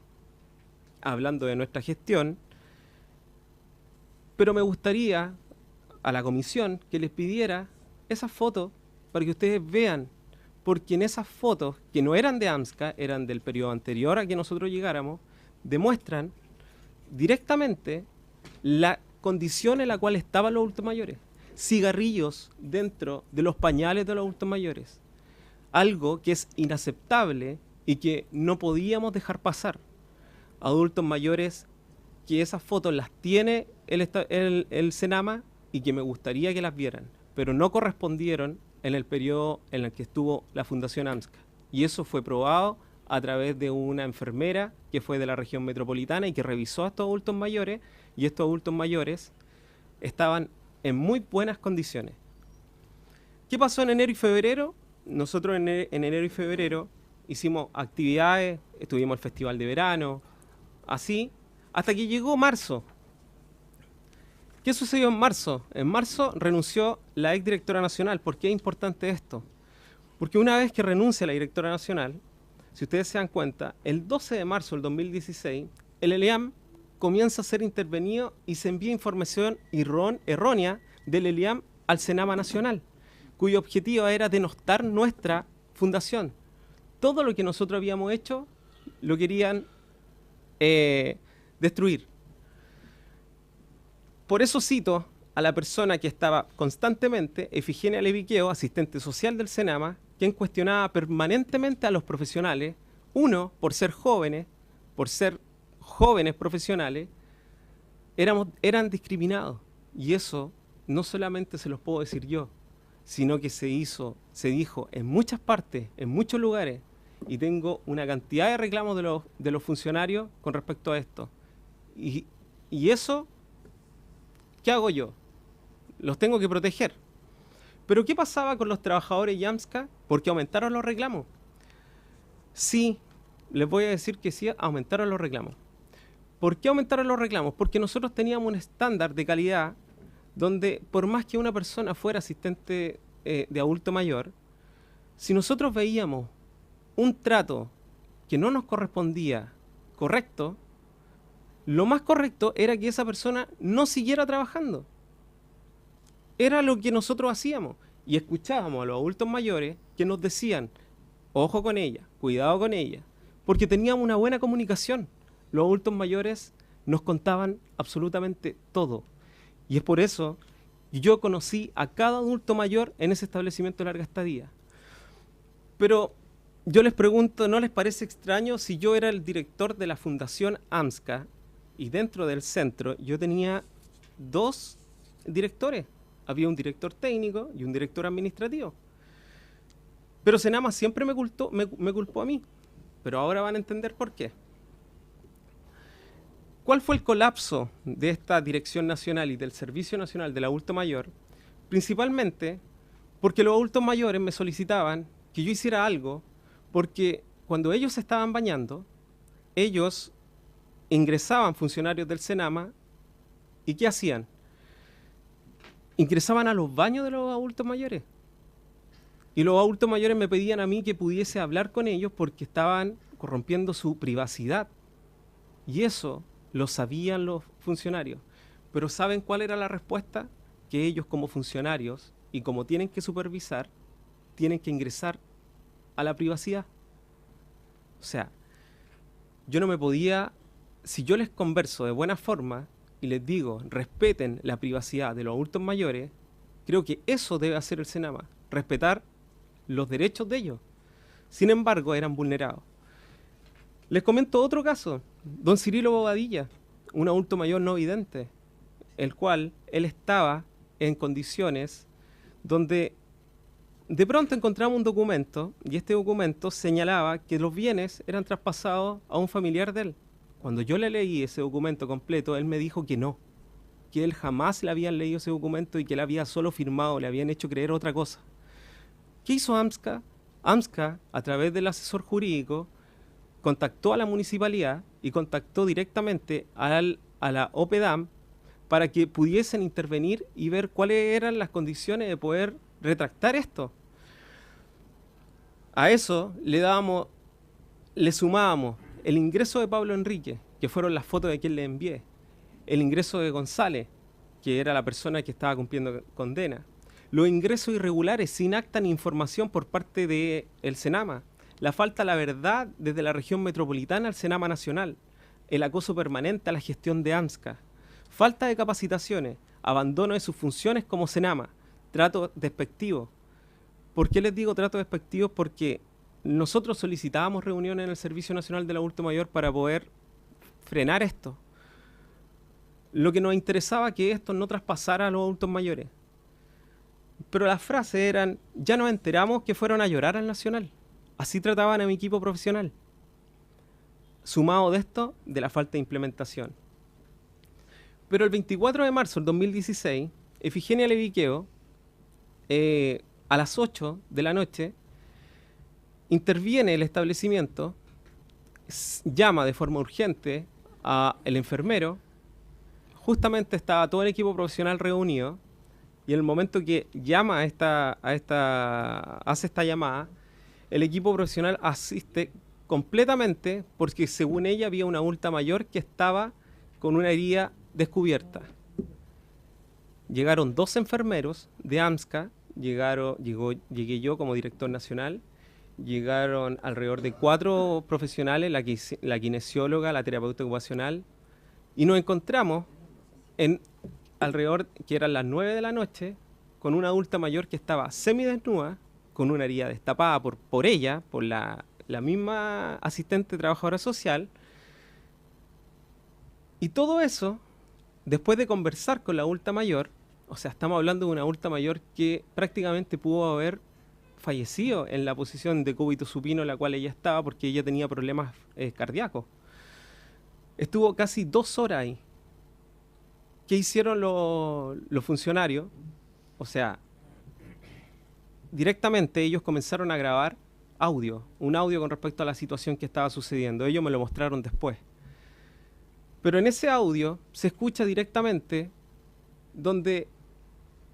hablando de nuestra gestión, pero me gustaría a la comisión que les pidiera esas fotos para que ustedes vean, porque en esas fotos, que no eran de AMSCA, eran del periodo anterior a que nosotros llegáramos, demuestran directamente la condición en la cual estaban los adultos mayores. Cigarrillos dentro de los pañales de los adultos mayores. Algo que es inaceptable y que no podíamos dejar pasar. Adultos mayores que esas fotos las tiene el Senama y que me gustaría que las vieran, pero no correspondieron en el periodo en el que estuvo la Fundación AMSCA. Y eso fue probado a través de una enfermera que fue de la región metropolitana y que revisó a estos adultos mayores, y estos adultos mayores estaban en muy buenas condiciones. ¿Qué pasó en enero y febrero? Nosotros en enero y febrero hicimos actividades, estuvimos el Festival de Verano, así, hasta que llegó marzo. ¿Qué sucedió en marzo? En marzo renunció la exdirectora nacional. ¿Por qué es importante esto? Porque una vez que renuncia la directora nacional, si ustedes se dan cuenta, el 12 de marzo del 2016, el ELIAM comienza a ser intervenido y se envía información errónea del ELIAM al Senama Nacional, cuyo objetivo era denostar nuestra fundación. Todo lo que nosotros habíamos hecho lo querían destruir. Por eso cito a la persona que estaba constantemente, Efigenia Leviqueo, asistente social del Senama, quien cuestionaba permanentemente a los profesionales, uno, por ser jóvenes profesionales, eran discriminados. Y eso no solamente se los puedo decir yo, sino que se dijo en muchas partes, en muchos lugares, y tengo una cantidad de reclamos de los funcionarios con respecto a esto. Y eso, ¿qué hago yo? Los tengo que proteger. Pero ¿qué pasaba con los trabajadores de AMSCA? Porque aumentaron los reclamos. Sí, les voy a decir que sí, aumentaron los reclamos. ¿Por qué aumentaron los reclamos? Porque nosotros teníamos un estándar de calidad donde por más que una persona fuera asistente de adulto mayor, si nosotros veíamos un trato que no nos correspondía correcto, lo más correcto era que esa persona no siguiera trabajando. Era lo que nosotros hacíamos. Y escuchábamos a los adultos mayores que nos decían, ojo con ella, cuidado con ella, porque teníamos una buena comunicación. Los adultos mayores nos contaban absolutamente todo. Y es por eso que yo conocí a cada adulto mayor en ese establecimiento de larga estadía. Pero yo les pregunto, ¿no les parece extraño si yo era el director de la Fundación AMSCA y dentro del centro yo tenía dos directores? Había un director técnico y un director administrativo. Pero Senama siempre me culpó a mí. Pero ahora van a entender por qué. ¿Cuál fue el colapso de esta Dirección Nacional y del Servicio Nacional del Adulto Mayor? Principalmente porque los adultos mayores me solicitaban que yo hiciera algo Porque cuando ellos se estaban bañando, ellos ingresaban funcionarios del Senama, ¿y qué hacían? Ingresaban a los baños de los adultos mayores. Y los adultos mayores me pedían a mí que pudiese hablar con ellos porque estaban corrompiendo su privacidad. Y eso lo sabían los funcionarios. Pero ¿saben cuál era la respuesta? Que ellos como funcionarios y como tienen que supervisar, tienen que ingresar a la privacidad. O sea, yo no me podía, si yo les converso de buena forma y les digo, respeten la privacidad de los adultos mayores, creo que eso debe hacer el Senama, respetar los derechos de ellos. Sin embargo, eran vulnerados. Les comento otro caso, don Cirilo Bobadilla, un adulto mayor no vidente, el cual él estaba en condiciones donde de pronto encontramos un documento y este documento señalaba que los bienes eran traspasados a un familiar de él. Cuando yo le leí ese documento completo, él me dijo que no, que él jamás le habían leído ese documento y que él había solo firmado, le habían hecho creer otra cosa. ¿Qué hizo AMSCA? AMSCA, a través del asesor jurídico, contactó a la municipalidad y contactó directamente a la OPEDAM para que pudiesen intervenir y ver cuáles eran las condiciones de poder retractar esto. A eso le sumábamos el ingreso de Pablo Enrique, que fueron las fotos de quien le envié, el ingreso de González, que era la persona que estaba cumpliendo condena, los ingresos irregulares sin acta ni información por parte del Senama, la falta a la verdad desde la región metropolitana al Senama Nacional, el acoso permanente a la gestión de AMSCA, falta de capacitaciones, abandono de sus funciones como Senama, trato despectivo. ¿Por qué les digo trato despectivo? Porque nosotros solicitábamos reuniones en el Servicio Nacional del Adulto Mayor para poder frenar esto. Lo que nos interesaba que esto no traspasara a los adultos mayores. Pero las frases eran, ya nos enteramos que fueron a llorar al Nacional. Así trataban a mi equipo profesional. Sumado de esto, de la falta de implementación. Pero el 24 de marzo del 2016, Efigenia Leviqueo, a las 8 de la noche, interviene el establecimiento, llama de forma urgente al enfermero, justamente estaba todo el equipo profesional reunido, y en el momento que llama hace esta llamada, el equipo profesional asiste completamente porque según ella había una adulta mayor que estaba con una herida descubierta. Llegaron 2 enfermeros de AMSCA, llegué yo como director nacional, llegaron alrededor de 4 profesionales, la kinesióloga, la terapeuta ocupacional, y nos encontramos alrededor, que eran las 9 de la noche, con una adulta mayor que estaba semidesnuda, con una herida destapada por ella, por la misma asistente trabajadora social, y todo eso, después de conversar con la adulta mayor, o sea, estamos hablando de una adulta mayor que prácticamente pudo haber fallecido en la posición de cúbito supino en la cual ella estaba porque ella tenía problemas cardíacos. Estuvo casi 2 horas ahí. ¿Qué hicieron los funcionarios? O sea, directamente ellos comenzaron a grabar un audio con respecto a la situación que estaba sucediendo. Ellos me lo mostraron después. Pero en ese audio se escucha directamente donde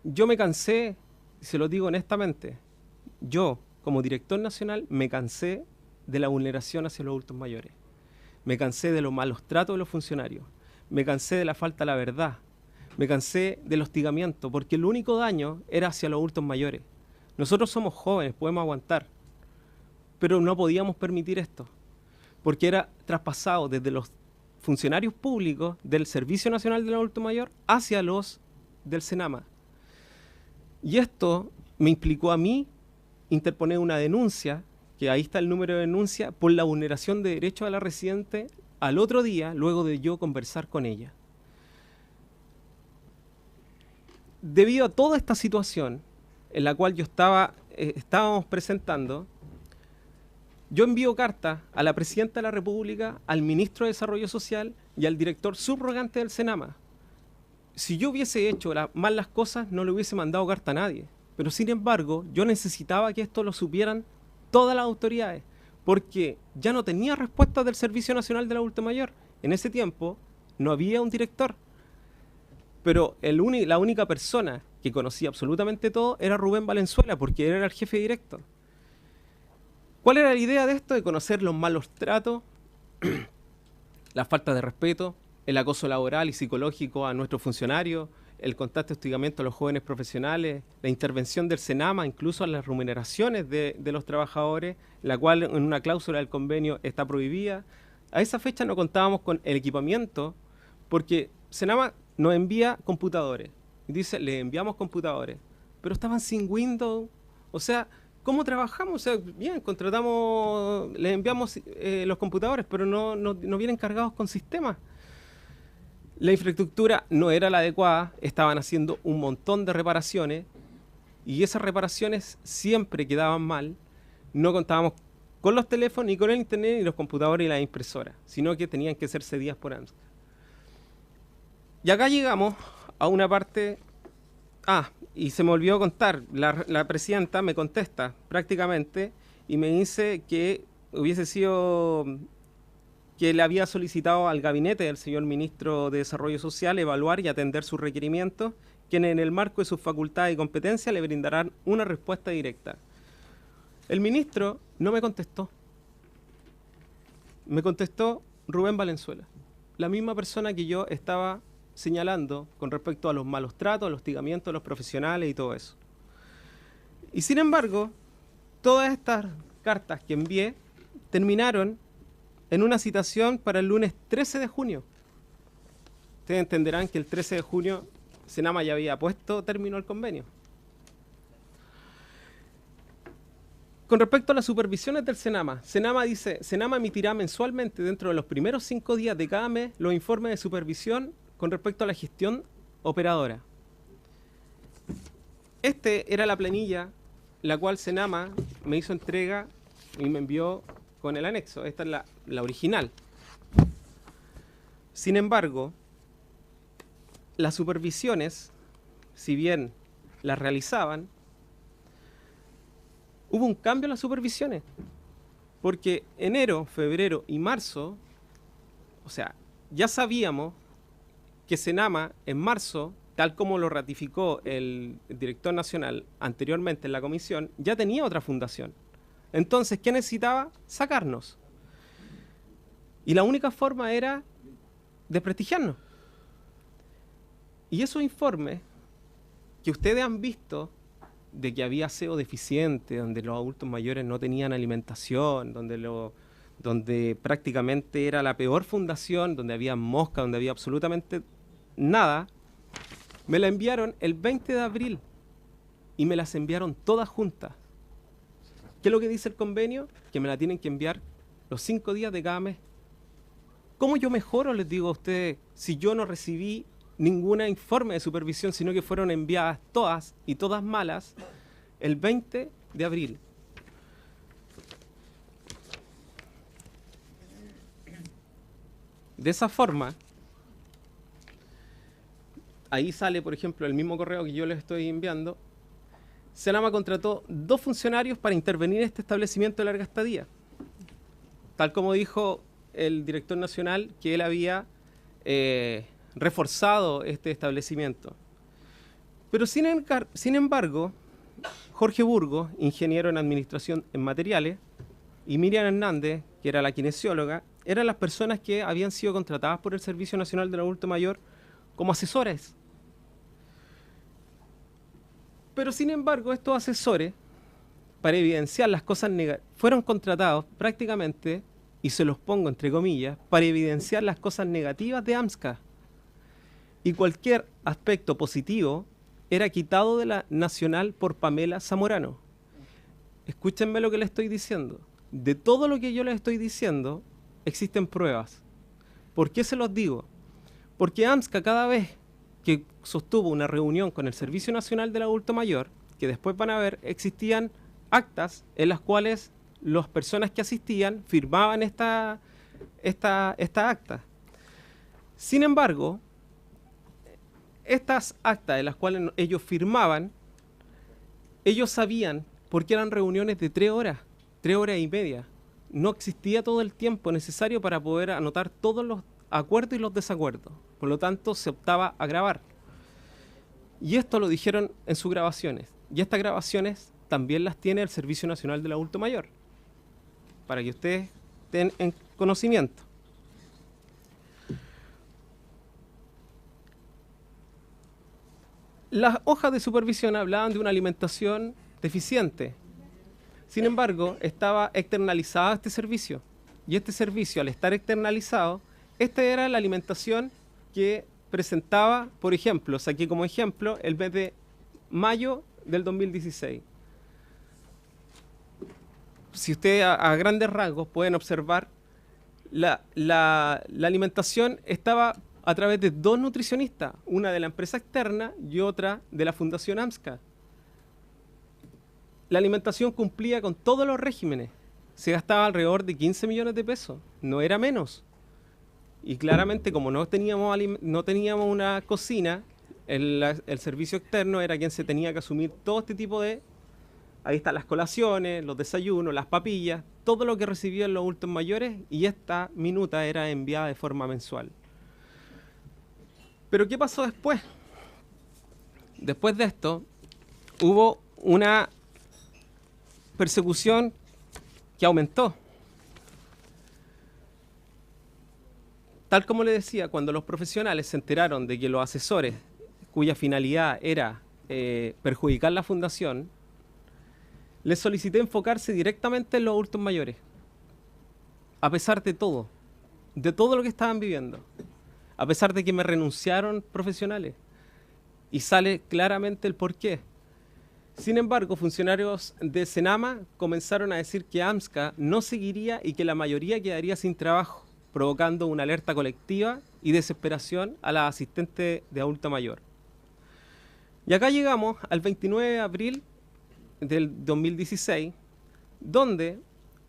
yo me cansé, y se lo digo honestamente, yo como director nacional me cansé de la vulneración hacia los adultos mayores. Me cansé de los malos tratos de los funcionarios. Me cansé de la falta de la verdad. Me cansé del hostigamiento, porque el único daño era hacia los adultos mayores. Nosotros somos jóvenes, podemos aguantar, pero no podíamos permitir esto, porque era traspasado desde los funcionarios públicos del Servicio Nacional del Adulto Mayor hacia los del Senama. Y esto me implicó a mí interponer una denuncia, que ahí está el número de denuncia, por la vulneración de derechos a la residente al otro día, luego de yo conversar con ella. Debido a toda esta situación en la cual yo estábamos presentando, yo envío carta a la Presidenta de la República, al Ministro de Desarrollo Social y al director subrogante del Senama. Si yo hubiese hecho mal las cosas, no le hubiese mandado carta a nadie. Pero sin embargo, yo necesitaba que esto lo supieran todas las autoridades, porque ya no tenía respuesta del Servicio Nacional del Adulto Mayor. En ese tiempo no había un director, pero la única persona que conocía absolutamente todo era Rubén Valenzuela, porque él era el jefe directo. ¿Cuál era la idea de esto? De conocer los malos tratos, la falta de respeto, el acoso laboral y psicológico a nuestros funcionarios, el contacto y hostigamiento a los jóvenes profesionales, la intervención del Senama, incluso a las remuneraciones de los trabajadores, la cual en una cláusula del convenio está prohibida. A esa fecha no contábamos con el equipamiento, porque Senama nos envía computadores. Y dice, le enviamos computadores, pero estaban sin Windows. O sea, ¿cómo trabajamos? O sea, bien, contratamos, les enviamos los computadores, pero no vienen cargados con sistemas. La infraestructura no era la adecuada, estaban haciendo un montón de reparaciones y esas reparaciones siempre quedaban mal. No contábamos con los teléfonos, ni con el internet, ni los computadores y las impresoras, sino que tenían que ser cedidas por AMSCA. Y acá llegamos a una parte... y se me olvidó contar, la presidenta me contesta prácticamente y me dice que hubiese sido... que le había solicitado al gabinete del señor ministro de Desarrollo Social evaluar y atender sus requerimientos, quienes en el marco de sus facultades y competencias le brindarán una respuesta directa. El ministro no me contestó. Me contestó Rubén Valenzuela, la misma persona que yo estaba señalando con respecto a los malos tratos, al hostigamiento de los profesionales y todo eso. Y sin embargo, todas estas cartas que envié terminaron en una citación para el lunes 13 de junio. Ustedes entenderán que el 13 de junio Senama ya había puesto término al convenio. Con respecto a las supervisiones del Senama, Senama dice, Senama emitirá mensualmente dentro de los primeros 5 días de cada mes los informes de supervisión con respecto a la gestión operadora. Este era la planilla la cual Senama me hizo entrega y me envió con el anexo. Esta es la original. Sin embargo, las supervisiones, si bien las realizaban, hubo un cambio en las supervisiones. Porque enero, febrero y marzo, o sea, ya sabíamos que Senama en marzo, tal como lo ratificó el director nacional anteriormente en la comisión, ya tenía otra fundación. Entonces, ¿qué necesitaba? Sacarnos. Y la única forma era desprestigiarnos. Y esos informes que ustedes han visto de que había aseo deficiente, donde los adultos mayores no tenían alimentación, donde prácticamente era la peor fundación, donde había mosca, donde había absolutamente nada, me la enviaron el 20 de abril y me las enviaron todas juntas. ¿Qué es lo que dice el convenio? Que me la tienen que enviar los 5 días de cada mes. ¿Cómo yo mejoro, les digo a ustedes, si yo no recibí ningún informe de supervisión, sino que fueron enviadas todas y todas malas el 20 de abril? De esa forma, ahí sale, por ejemplo, el mismo correo que yo les estoy enviando. Senama contrató 2 funcionarios para intervenir en este establecimiento de larga estadía. Tal como dijo el director nacional, que él había reforzado este establecimiento. Pero sin embargo, Jorge Burgos, ingeniero en administración en materiales, y Miriam Hernández, que era la kinesióloga, eran las personas que habían sido contratadas por el Servicio Nacional del Adulto Mayor como asesores. Pero sin embargo, estos asesores, para evidenciar las cosas negativas, fueron contratados prácticamente, y se los pongo entre comillas, para evidenciar las cosas negativas de AMSCA. Y cualquier aspecto positivo era quitado de la nacional por Pamela Zamorano. Escúchenme lo que les estoy diciendo. De todo lo que yo les estoy diciendo, existen pruebas. ¿Por qué se los digo? Porque AMSCA, cada vez que sostuvo una reunión con el Servicio Nacional del Adulto Mayor, que después van a ver, existían actas en las cuales las personas que asistían firmaban esta acta. Sin embargo, estas actas en las cuales ellos firmaban, ellos sabían, porque eran reuniones de 3 horas y media. no existía todo el tiempo necesario para poder anotar todos los acuerdos y los desacuerdos. Por lo tanto, se optaba a grabar. Y esto lo dijeron en sus grabaciones. Y estas grabaciones también las tiene el Servicio Nacional del Adulto Mayor, para que ustedes estén en conocimiento. Las hojas de supervisión hablaban de una alimentación deficiente. Sin embargo, estaba externalizado este servicio. Y este servicio, al estar externalizado, esta era la alimentación que presentaba, por ejemplo, saqué como ejemplo el mes de mayo del 2016. Si ustedes a grandes rasgos pueden observar, la alimentación estaba a través de dos nutricionistas, una de la empresa externa y otra de la Fundación AMSCA. La alimentación cumplía con todos los regímenes. Se gastaba alrededor de 15 millones de pesos, no era menos. Y claramente, como no teníamos una cocina, el servicio externo era quien se tenía que asumir todo este tipo de... Ahí están las colaciones, los desayunos, las papillas, todo lo que recibían los adultos mayores, y esta minuta era enviada de forma mensual. Pero ¿qué pasó después? Después de esto, hubo una persecución que aumentó. Tal como le decía, cuando los profesionales se enteraron de que los asesores, cuya finalidad era perjudicar la fundación, les solicité enfocarse directamente en los adultos mayores, a pesar de todo lo que estaban viviendo, a pesar de que me renunciaron profesionales, y sale claramente el porqué. Sin embargo, funcionarios de Senama comenzaron a decir que AMSCA no seguiría y que la mayoría quedaría sin trabajo, provocando una alerta colectiva y desesperación a las asistentes de adulto mayor. Y acá llegamos al 29 de abril del 2016, donde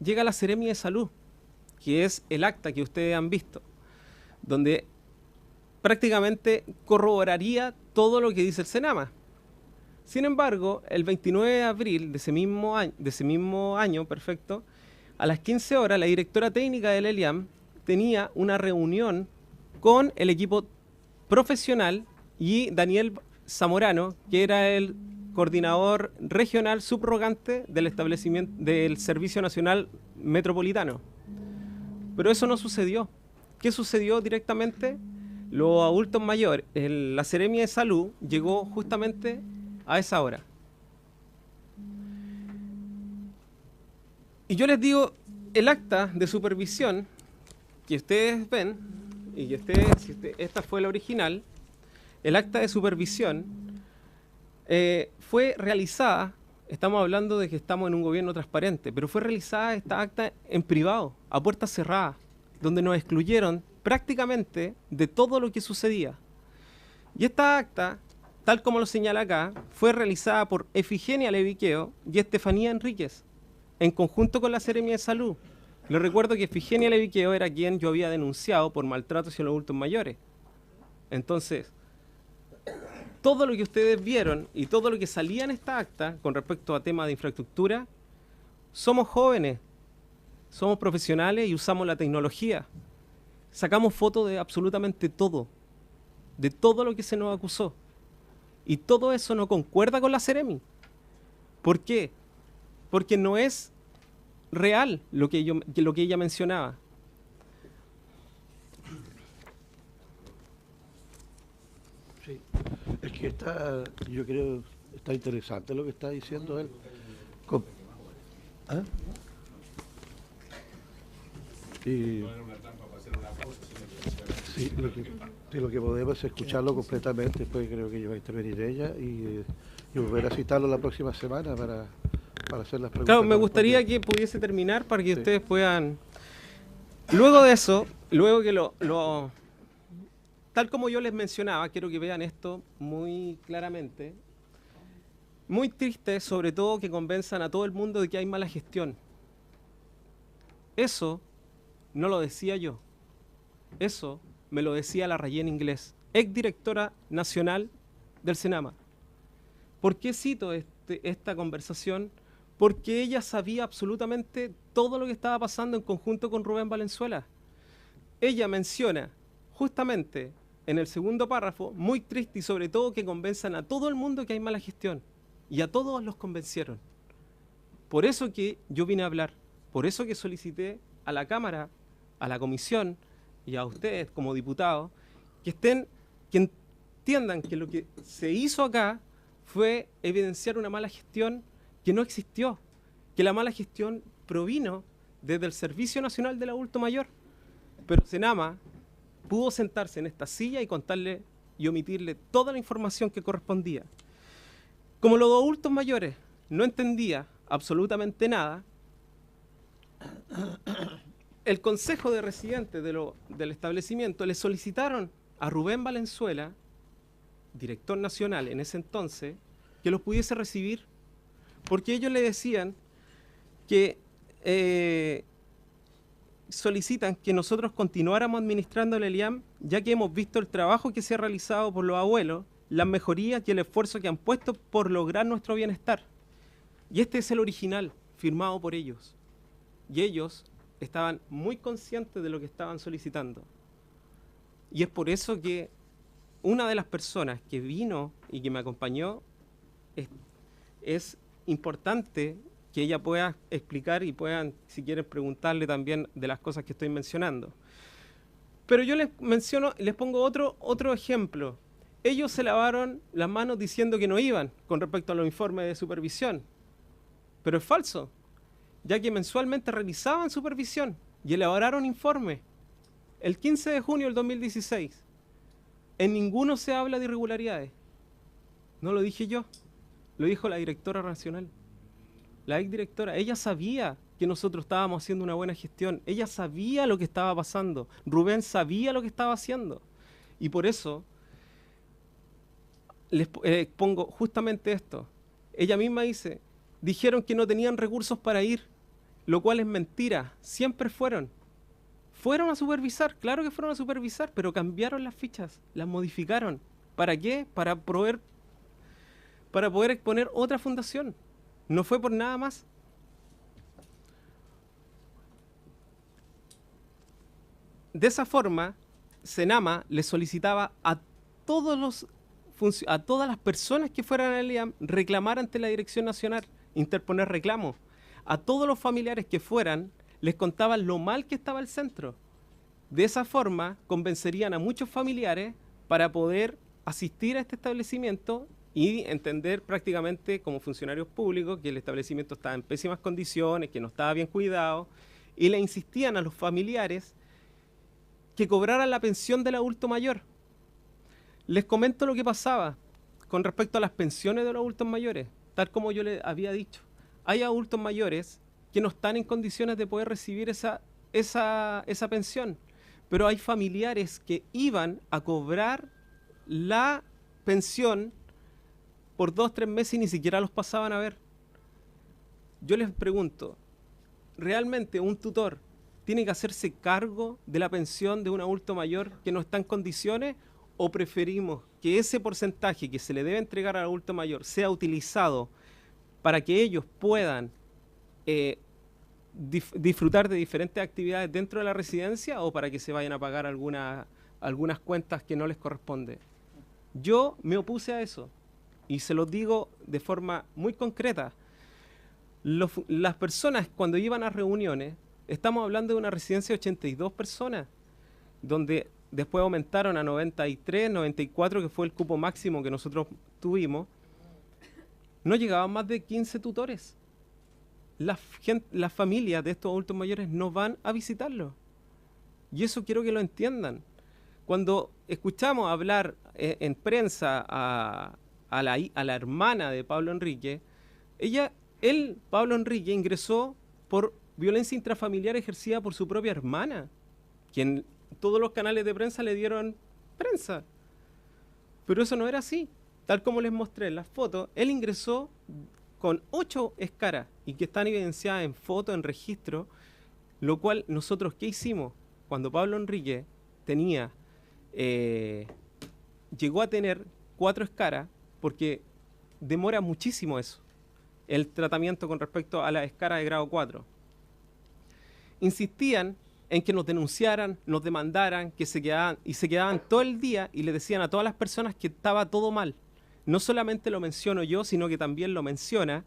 llega la Seremi de Salud, que es el acta que ustedes han visto, donde prácticamente corroboraría todo lo que dice el Senama. Sin embargo, el 29 de abril de ese mismo año, perfecto, a las 15 horas, la directora técnica del ELIAM tenía una reunión con el equipo profesional y Daniel Zamorano, que era el coordinador regional subrogante del establecimiento del Servicio Nacional Metropolitano. Pero eso no sucedió. ¿Qué sucedió directamente? Los adultos mayores, la Seremi de Salud llegó justamente a esa hora. Y yo les digo, el acta de supervisión que ustedes ven, y que esta fue la original, el acta de supervisión fue realizada, estamos hablando de que estamos en un gobierno transparente, pero fue realizada esta acta en privado, a puertas cerradas, donde nos excluyeron prácticamente de todo lo que sucedía. Y esta acta, tal como lo señala acá, fue realizada por Efigenia Leviqueo y Estefanía Enríquez, en conjunto con la Seremi de Salud. Les recuerdo que Efigenia Leviqueo era quien yo había denunciado por maltrato hacia los adultos mayores. Entonces, todo lo que ustedes vieron y todo lo que salía en esta acta con respecto a temas de infraestructura, somos jóvenes, somos profesionales y usamos la tecnología. Sacamos fotos de absolutamente todo, de todo lo que se nos acusó. Y todo eso no concuerda con la Seremi. ¿Por qué? Porque no es real lo que ella mencionaba. Sí, es que yo creo, está interesante lo que está diciendo él. ¿Ah? Sí, lo que podemos es escucharlo completamente, después creo que va a intervenir ella y volver a citarlo la próxima semana para hacer las preguntas. Claro, me gustaría que pudiese terminar para que ustedes puedan... Luego de eso, luego que tal como yo les mencionaba, quiero que vean esto muy claramente. Muy triste, sobre todo, que convenzan a todo el mundo de que hay mala gestión. Eso no lo decía yo. Eso me lo decía la Rayén Inglés, exdirectora nacional del Senama. ¿Por qué cito esta conversación? porque ella sabía absolutamente todo lo que estaba pasando en conjunto con Rubén Valenzuela. Ella menciona justamente en el segundo párrafo, muy triste y sobre todo que convenzan a todo el mundo que hay mala gestión. Y a todos los convencieron. Por eso que yo vine a hablar, por eso que solicité a la Cámara, a la Comisión y a ustedes como diputados, que entiendan que lo que se hizo acá fue evidenciar una mala gestión que no existió, que la mala gestión provino desde el Servicio Nacional del Adulto Mayor. Pero Senama pudo sentarse en esta silla y contarle y omitirle toda la información que correspondía. Como los adultos mayores no entendía absolutamente nada, el Consejo de Residentes del establecimiento le solicitaron a Rubén Valenzuela, director nacional en ese entonces, que los pudiese recibir, porque ellos le decían que solicitan que nosotros continuáramos administrando el ELIAM, ya que hemos visto el trabajo que se ha realizado por los abuelos, las mejorías y el esfuerzo que han puesto por lograr nuestro bienestar. Y este es el original, firmado por ellos. Y ellos estaban muy conscientes de lo que estaban solicitando. Y es por eso que una de las personas que vino y que me acompañó, es importante que ella pueda explicar y puedan, si quieren, preguntarle también de las cosas que estoy mencionando. Pero yo les pongo otro ejemplo. Ellos se lavaron las manos diciendo que no iban con respecto a los informes de supervisión. Pero es falso, ya que mensualmente realizaban supervisión y elaboraron informes. El 15 de junio del 2016, en ninguno se habla de irregularidades. No lo dije yo, lo dijo la directora nacional. La exdirectora, ella sabía que nosotros estábamos haciendo una buena gestión. Ella sabía lo que estaba pasando. Rubén sabía lo que estaba haciendo. Y por eso les pongo justamente esto. Ella misma dice, dijeron que no tenían recursos para ir, lo cual es mentira. Siempre fueron. Fueron a supervisar, claro que fueron a supervisar, pero cambiaron las fichas, las modificaron. ¿Para qué? Para poder exponer otra fundación. No fue por nada más. De esa forma, Senama le solicitaba a todas las personas que fueran al ELIAM reclamar ante la Dirección Nacional, interponer reclamos. A todos los familiares que fueran, les contaban lo mal que estaba el centro. De esa forma, convencerían a muchos familiares para poder asistir a este establecimiento y entender prácticamente como funcionarios públicos que el establecimiento estaba en pésimas condiciones, que no estaba bien cuidado, y le insistían a los familiares que cobraran la pensión del adulto mayor. Les comento lo que pasaba con respecto a las pensiones de los adultos mayores, tal como yo les había dicho. Hay adultos mayores que no están en condiciones de poder recibir esa pensión, pero hay familiares que iban a cobrar la pensión por 2 o 3 meses y ni siquiera los pasaban a ver. Yo les pregunto, ¿realmente un tutor tiene que hacerse cargo de la pensión de un adulto mayor que no está en condiciones? ¿O preferimos que ese porcentaje que se le debe entregar al adulto mayor sea utilizado para que ellos puedan disfrutar de diferentes actividades dentro de la residencia, o para que se vayan a pagar algunas cuentas que no les corresponde? Yo me opuse a eso y se los digo de forma muy concreta. Las personas, cuando iban a reuniones, estamos hablando de una residencia de 82 personas, donde después aumentaron a 93, 94, que fue el cupo máximo que nosotros tuvimos. No llegaban más de 15 tutores. Las familias de estos adultos mayores no van a visitarlos. Y eso quiero que lo entiendan. Cuando escuchamos hablar en prensa a la hermana de Pablo Enrique, Pablo Enrique ingresó por violencia intrafamiliar ejercida por su propia hermana, quien todos los canales de prensa le dieron prensa. Pero eso no era así. Tal como les mostré en las fotos, él ingresó con 8 escaras y que están evidenciadas en foto, en registro, lo cual nosotros, ¿qué hicimos? Cuando Pablo Enrique llegó a tener 4 escaras, porque demora muchísimo eso. el tratamiento con respecto a la escara de grado 4. Insistían en que nos denunciaran, nos demandaran, que se quedaban todo el día y le decían a todas las personas que estaba todo mal. No solamente lo menciono yo, sino que también lo menciona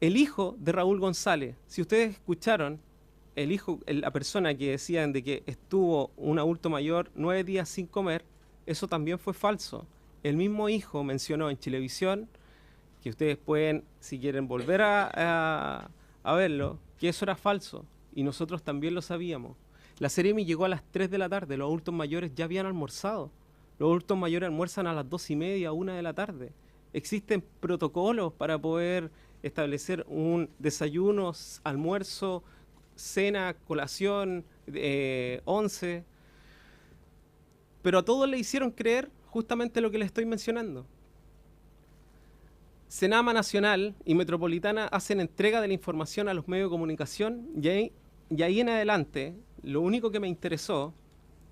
el hijo de Raúl González. Si ustedes escucharon, la persona que decían de que estuvo un adulto mayor 9 días sin comer, eso también fue falso. El mismo hijo mencionó en Chilevisión, que ustedes pueden, si quieren volver a verlo, que eso era falso. Y nosotros también lo sabíamos. La Seremi llegó a las 3 de la tarde, los adultos mayores ya habían almorzado. Los adultos mayores almuerzan a las 2:30, 1 de la tarde. Existen protocolos para poder establecer un desayuno, almuerzo, cena, colación, 11. Pero a todos le hicieron creer justamente lo que les estoy mencionando. Senama Nacional y Metropolitana hacen entrega de la información a los medios de comunicación y ahí en adelante lo único que me interesó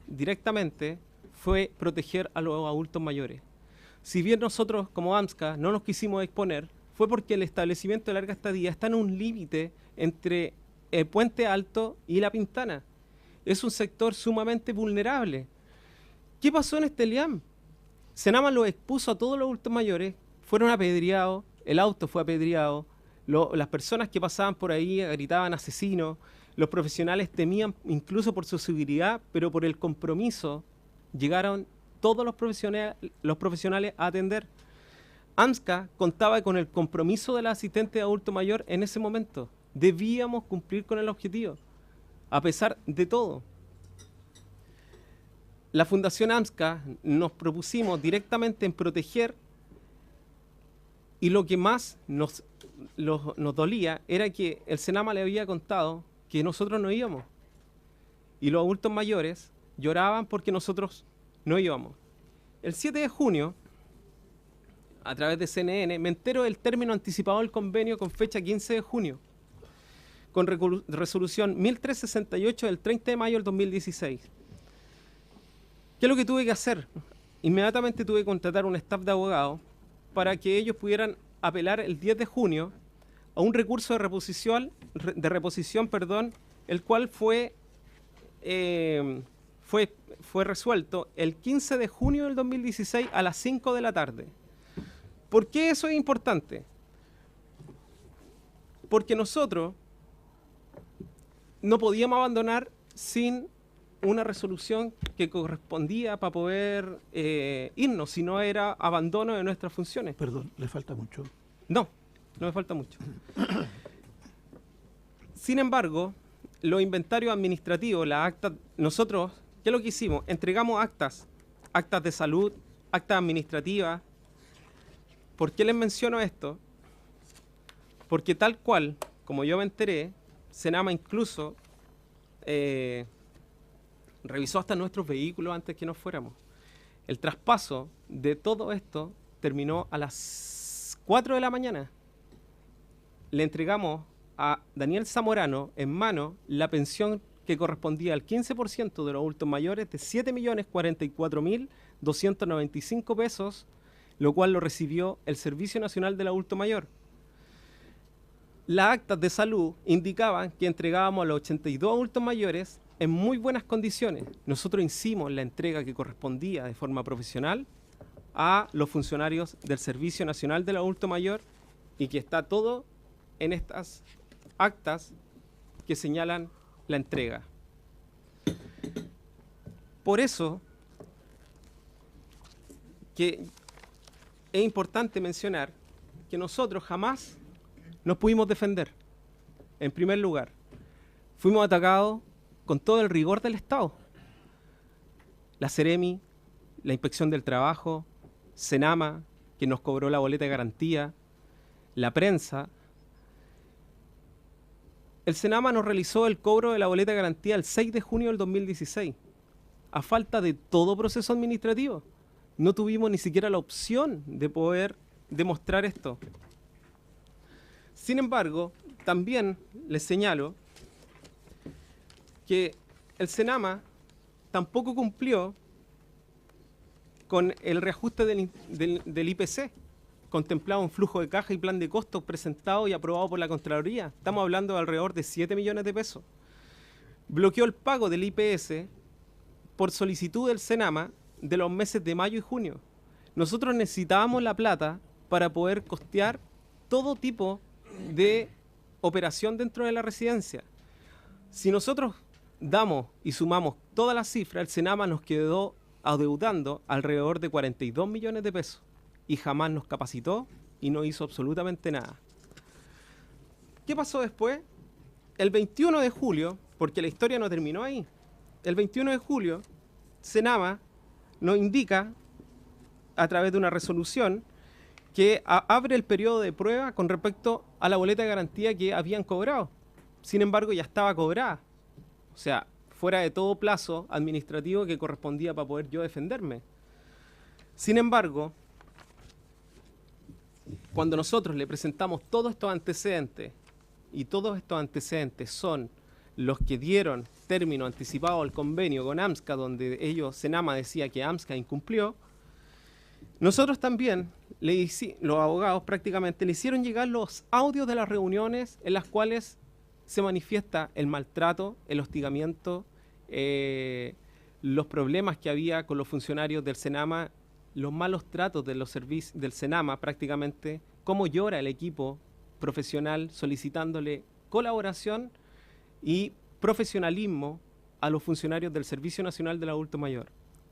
directamente fue proteger a los adultos mayores. Si bien nosotros como AMSCA no nos quisimos exponer, fue porque el establecimiento de larga estadía está en un límite entre el Puente Alto y La Pintana. Es un sector sumamente vulnerable. ¿Qué pasó en este LIAM? Senama lo expuso a todos los adultos mayores, fueron apedreados, el auto fue apedreado, las personas que pasaban por ahí gritaban asesinos, los profesionales temían incluso por su seguridad, pero por el compromiso llegaron todos los profesionales a atender. AMSCA contaba con el compromiso del asistente de adulto mayor en ese momento. Debíamos cumplir con el objetivo, a pesar de todo. La Fundación AMSCA nos propusimos directamente en proteger, y lo que más nos dolía era que el Senama le había contado que nosotros no íbamos. Y los adultos mayores lloraban porque nosotros no íbamos. El 7 de junio, a través de CNN, me entero del término anticipado del convenio con fecha 15 de junio, con resolución 1368 del 30 de mayo del 2016. ¿Qué es lo que tuve que hacer? Inmediatamente tuve que contratar un staff de abogados para que ellos pudieran apelar el 10 de junio a un recurso de reposición, el cual fue resuelto el 15 de junio del 2016 a las 5 de la tarde. ¿Por qué eso es importante? Porque nosotros no podíamos abandonar sin una resolución que correspondía para poder irnos, si no era abandono de nuestras funciones. Perdón, ¿le falta mucho? No me falta mucho. Sin embargo, los inventarios administrativos, las actas, nosotros, ¿qué es lo que hicimos? Entregamos actas de salud, actas administrativas. ¿Por qué les menciono esto? Porque tal cual, como yo me enteré, Senama incluso revisó hasta nuestros vehículos antes que nos fuéramos. El traspaso de todo esto terminó a las 4 de la mañana. Le entregamos a Daniel Zamorano en mano la pensión que correspondía al 15% de los adultos mayores de 7.044.295 pesos, lo cual lo recibió el Servicio Nacional del Adulto Mayor. Las actas de salud indicaban que entregábamos a los 82 adultos mayores en muy buenas condiciones. Nosotros hicimos la entrega que correspondía de forma profesional a los funcionarios del Servicio Nacional del Adulto Mayor y que está todo en estas actas que señalan la entrega. Por eso que es importante mencionar que nosotros jamás nos pudimos defender. En primer lugar, fuimos atacados con todo el rigor del Estado. La Seremi, la Inspección del Trabajo, Senama, que nos cobró la boleta de garantía, la prensa. El Senama nos realizó el cobro de la boleta de garantía el 6 de junio del 2016, a falta de todo proceso administrativo. No tuvimos ni siquiera la opción de poder demostrar esto. Sin embargo, también les señalo que el Senama tampoco cumplió con el reajuste del IPC. contemplaba un flujo de caja y plan de costos presentado y aprobado por la Contraloría. Estamos hablando de alrededor de 7 millones de pesos. Bloqueó el pago del IPS por solicitud del Senama de los meses de mayo y junio. Nosotros necesitábamos la plata para poder costear todo tipo de operación dentro de la residencia. Si nosotros damos y sumamos todas las cifras, el Senama nos quedó adeudando alrededor de 42 millones de pesos y jamás nos capacitó y no hizo absolutamente nada. ¿Qué pasó después? El 21 de julio, porque la historia no terminó ahí, el 21 de julio, Senama nos indica, a través de una resolución, que abre el periodo de prueba con respecto a la boleta de garantía que habían cobrado. Sin embargo, ya estaba cobrada. O sea, fuera de todo plazo administrativo que correspondía para poder yo defenderme. Sin embargo, cuando nosotros le presentamos todos estos antecedentes, y todos estos antecedentes son los que dieron término anticipado al convenio con AMSCA, donde Senama decía que AMSCA incumplió, nosotros también, los abogados prácticamente, le hicieron llegar los audios de las reuniones en las cuales se manifiesta el maltrato, el hostigamiento, los problemas que había con los funcionarios del Senama, los malos tratos de los servicios del Senama prácticamente, cómo llora el equipo profesional solicitándole colaboración y profesionalismo a los funcionarios del Servicio Nacional del Adulto Mayor.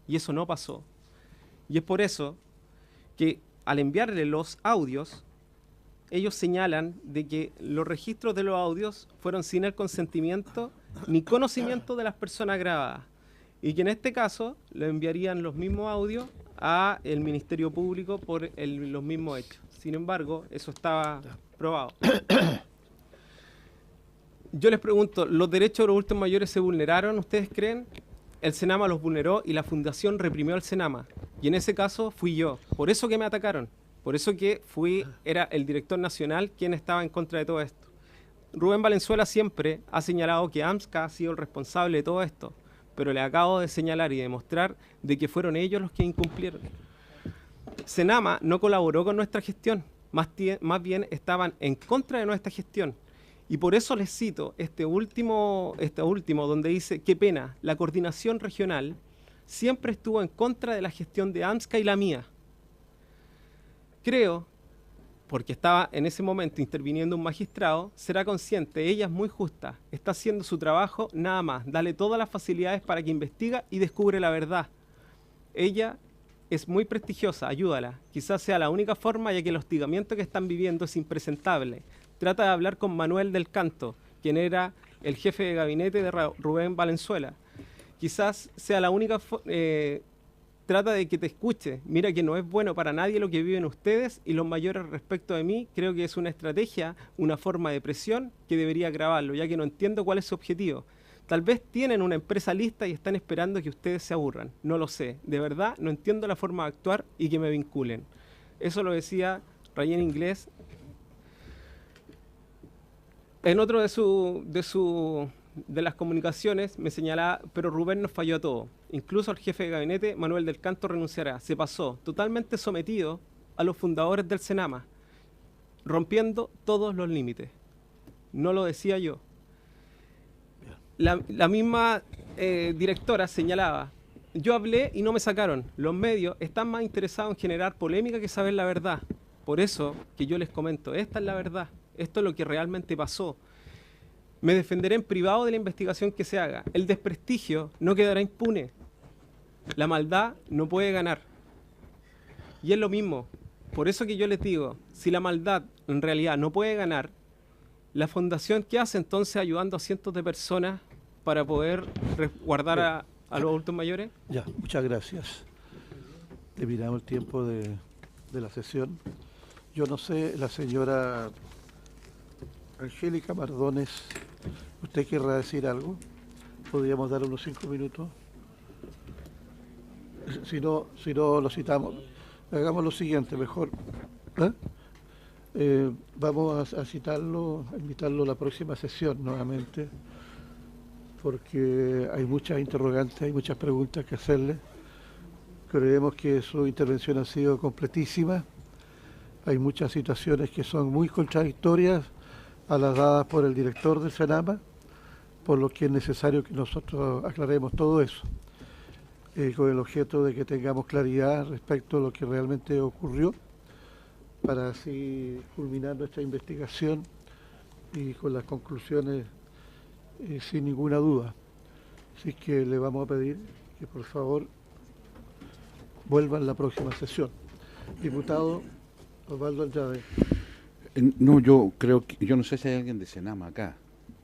Y eso no pasó. Y es por eso que al enviarle los audios, ellos señalan de que los registros de los audios fueron sin el consentimiento ni conocimiento de las personas grabadas. Y que en este caso le enviarían los mismos audios a el Ministerio Público por los mismos hechos. Sin embargo, eso estaba probado. Yo les pregunto, ¿los derechos de los adultos mayores se vulneraron? ¿Ustedes creen? El Senama los vulneró y la Fundación reprimió al Senama. Y en ese caso fui yo. Por eso que me atacaron. Por eso que era el director nacional quien estaba en contra de todo esto. Rubén Valenzuela siempre ha señalado que AMSCA ha sido el responsable de todo esto. Pero le acabo de señalar y demostrar de que fueron ellos los que incumplieron. Senama no colaboró con nuestra gestión. Más bien estaban en contra de nuestra gestión. Y por eso les cito este último donde dice, qué pena, la coordinación regional siempre estuvo en contra de la gestión de AMSCA y la mía. Creo, porque estaba en ese momento interviniendo un magistrado, será consciente, ella es muy justa, está haciendo su trabajo, nada más, dale todas las facilidades para que investiga y descubre la verdad. Ella es muy prestigiosa, ayúdala, quizás sea la única forma ya que el hostigamiento que están viviendo es impresentable. Trata de hablar con Manuel del Canto, quien era el jefe de gabinete de Rubén Valenzuela. Quizás sea la única trata de que te escuche. Mira que no es bueno para nadie lo que viven ustedes y los mayores respecto de mí. Creo que es una estrategia, una forma de presión que debería grabarlo, ya que no entiendo cuál es su objetivo. Tal vez tienen una empresa lista y están esperando que ustedes se aburran. No lo sé. De verdad, no entiendo la forma de actuar y que me vinculen. Eso lo decía Rayén Inglés. En otro de las comunicaciones me señalaba, pero Rubén nos falló a todo. Incluso el jefe de gabinete, Manuel del Canto, renunciará. Se pasó totalmente sometido a los fundadores del Senama, rompiendo todos los límites. No lo decía yo. La misma directora señalaba, yo hablé y no me sacaron. Los medios están más interesados en generar polémica que saber la verdad. Por eso que yo les comento, esta es la verdad. Esto es lo que realmente pasó. Me defenderé en privado de la investigación que se haga. El desprestigio no quedará impune. La maldad no puede ganar. Y es lo mismo. Por eso que yo les digo, si la maldad en realidad no puede ganar, la fundación, ¿qué hace entonces ayudando a cientos de personas para poder resguardar a los adultos mayores? Ya, muchas gracias. Terminamos el tiempo de la sesión. Yo no sé, la señora Angélica Mardones, ¿usted querrá decir algo? ¿Podríamos dar unos 5 minutos? Si no lo citamos. Hagamos lo siguiente, mejor. Vamos a citarlo, a invitarlo a la próxima sesión nuevamente, porque hay muchas interrogantes, hay muchas preguntas que hacerle. Creemos que su intervención ha sido completísima. hay muchas situaciones que son muy contradictorias a las dadas por el director del Senama, por lo que es necesario que nosotros aclaremos todo eso, con el objeto de que tengamos claridad respecto a lo que realmente ocurrió, para así culminar nuestra investigación y con las conclusiones sin ninguna duda. Así que le vamos a pedir que por favor vuelva en la próxima sesión. Diputado Osvaldo Andrade. No, yo creo que, yo no sé si hay alguien de Senama acá,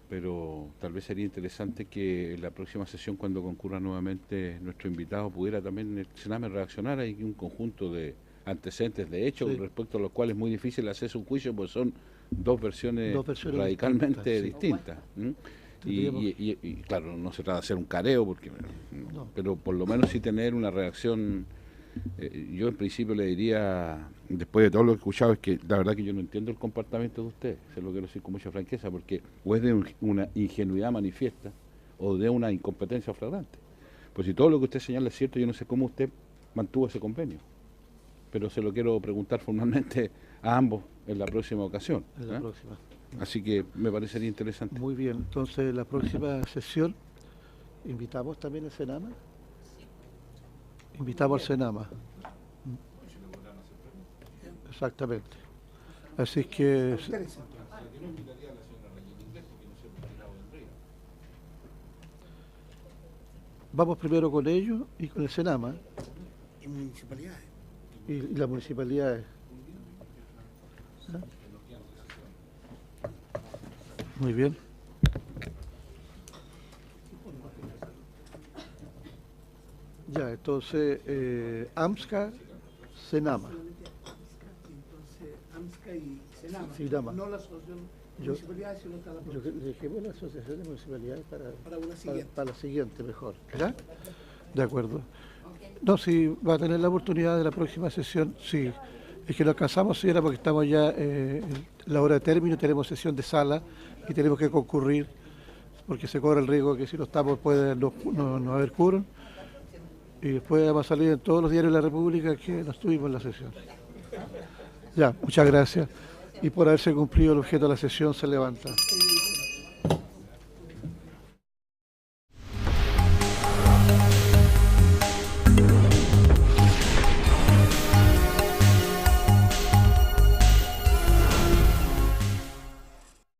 pero tal vez sería interesante que en la próxima sesión, cuando concurra nuevamente nuestro invitado, pudiera también el Senama reaccionar. Hay un conjunto de antecedentes de hechos, sí, respecto a los cuales es muy difícil hacerse un juicio, porque son dos versiones radicalmente distintas. Y claro, no se trata de hacer un careo, porque no, pero por lo menos sí tener una reacción. Yo en principio le diría, después de todo lo que he escuchado, es que la verdad que yo no entiendo el comportamiento de usted, se lo quiero decir con mucha franqueza, porque o es de una ingenuidad manifiesta o de una incompetencia flagrante. Pues si todo lo que usted señala es cierto, yo no sé cómo usted mantuvo ese convenio, pero se lo quiero preguntar formalmente a ambos en la próxima ocasión. En la próxima. Así que me parecería interesante. Muy bien, entonces la próxima sesión invitamos también al Senama. Invitamos al Senama. Exactamente. Así que... Vamos primero con ellos y con el Senama. Y municipalidades. Y las municipalidades. ¿Ah? Muy bien. Ya, entonces, AMSCA, Senama. Entonces, AMSCA y Senama, Senama. no la asociación de municipalidades, sino hasta la próxima. Dejemos la asociación de municipalidades para la siguiente mejor. ¿Ya? De acuerdo. No, si va a tener la oportunidad de la próxima sesión, sí. Es que lo alcanzamos, señora, porque estamos ya en la hora de término, tenemos sesión de sala y tenemos que concurrir, porque se corre el riesgo que si no estamos puede no haber quórum. Y después vamos a salir en todos los diarios de la República que no estuvimos en la sesión. Ya, muchas gracias. Y por haberse cumplido el objeto de la sesión se levanta.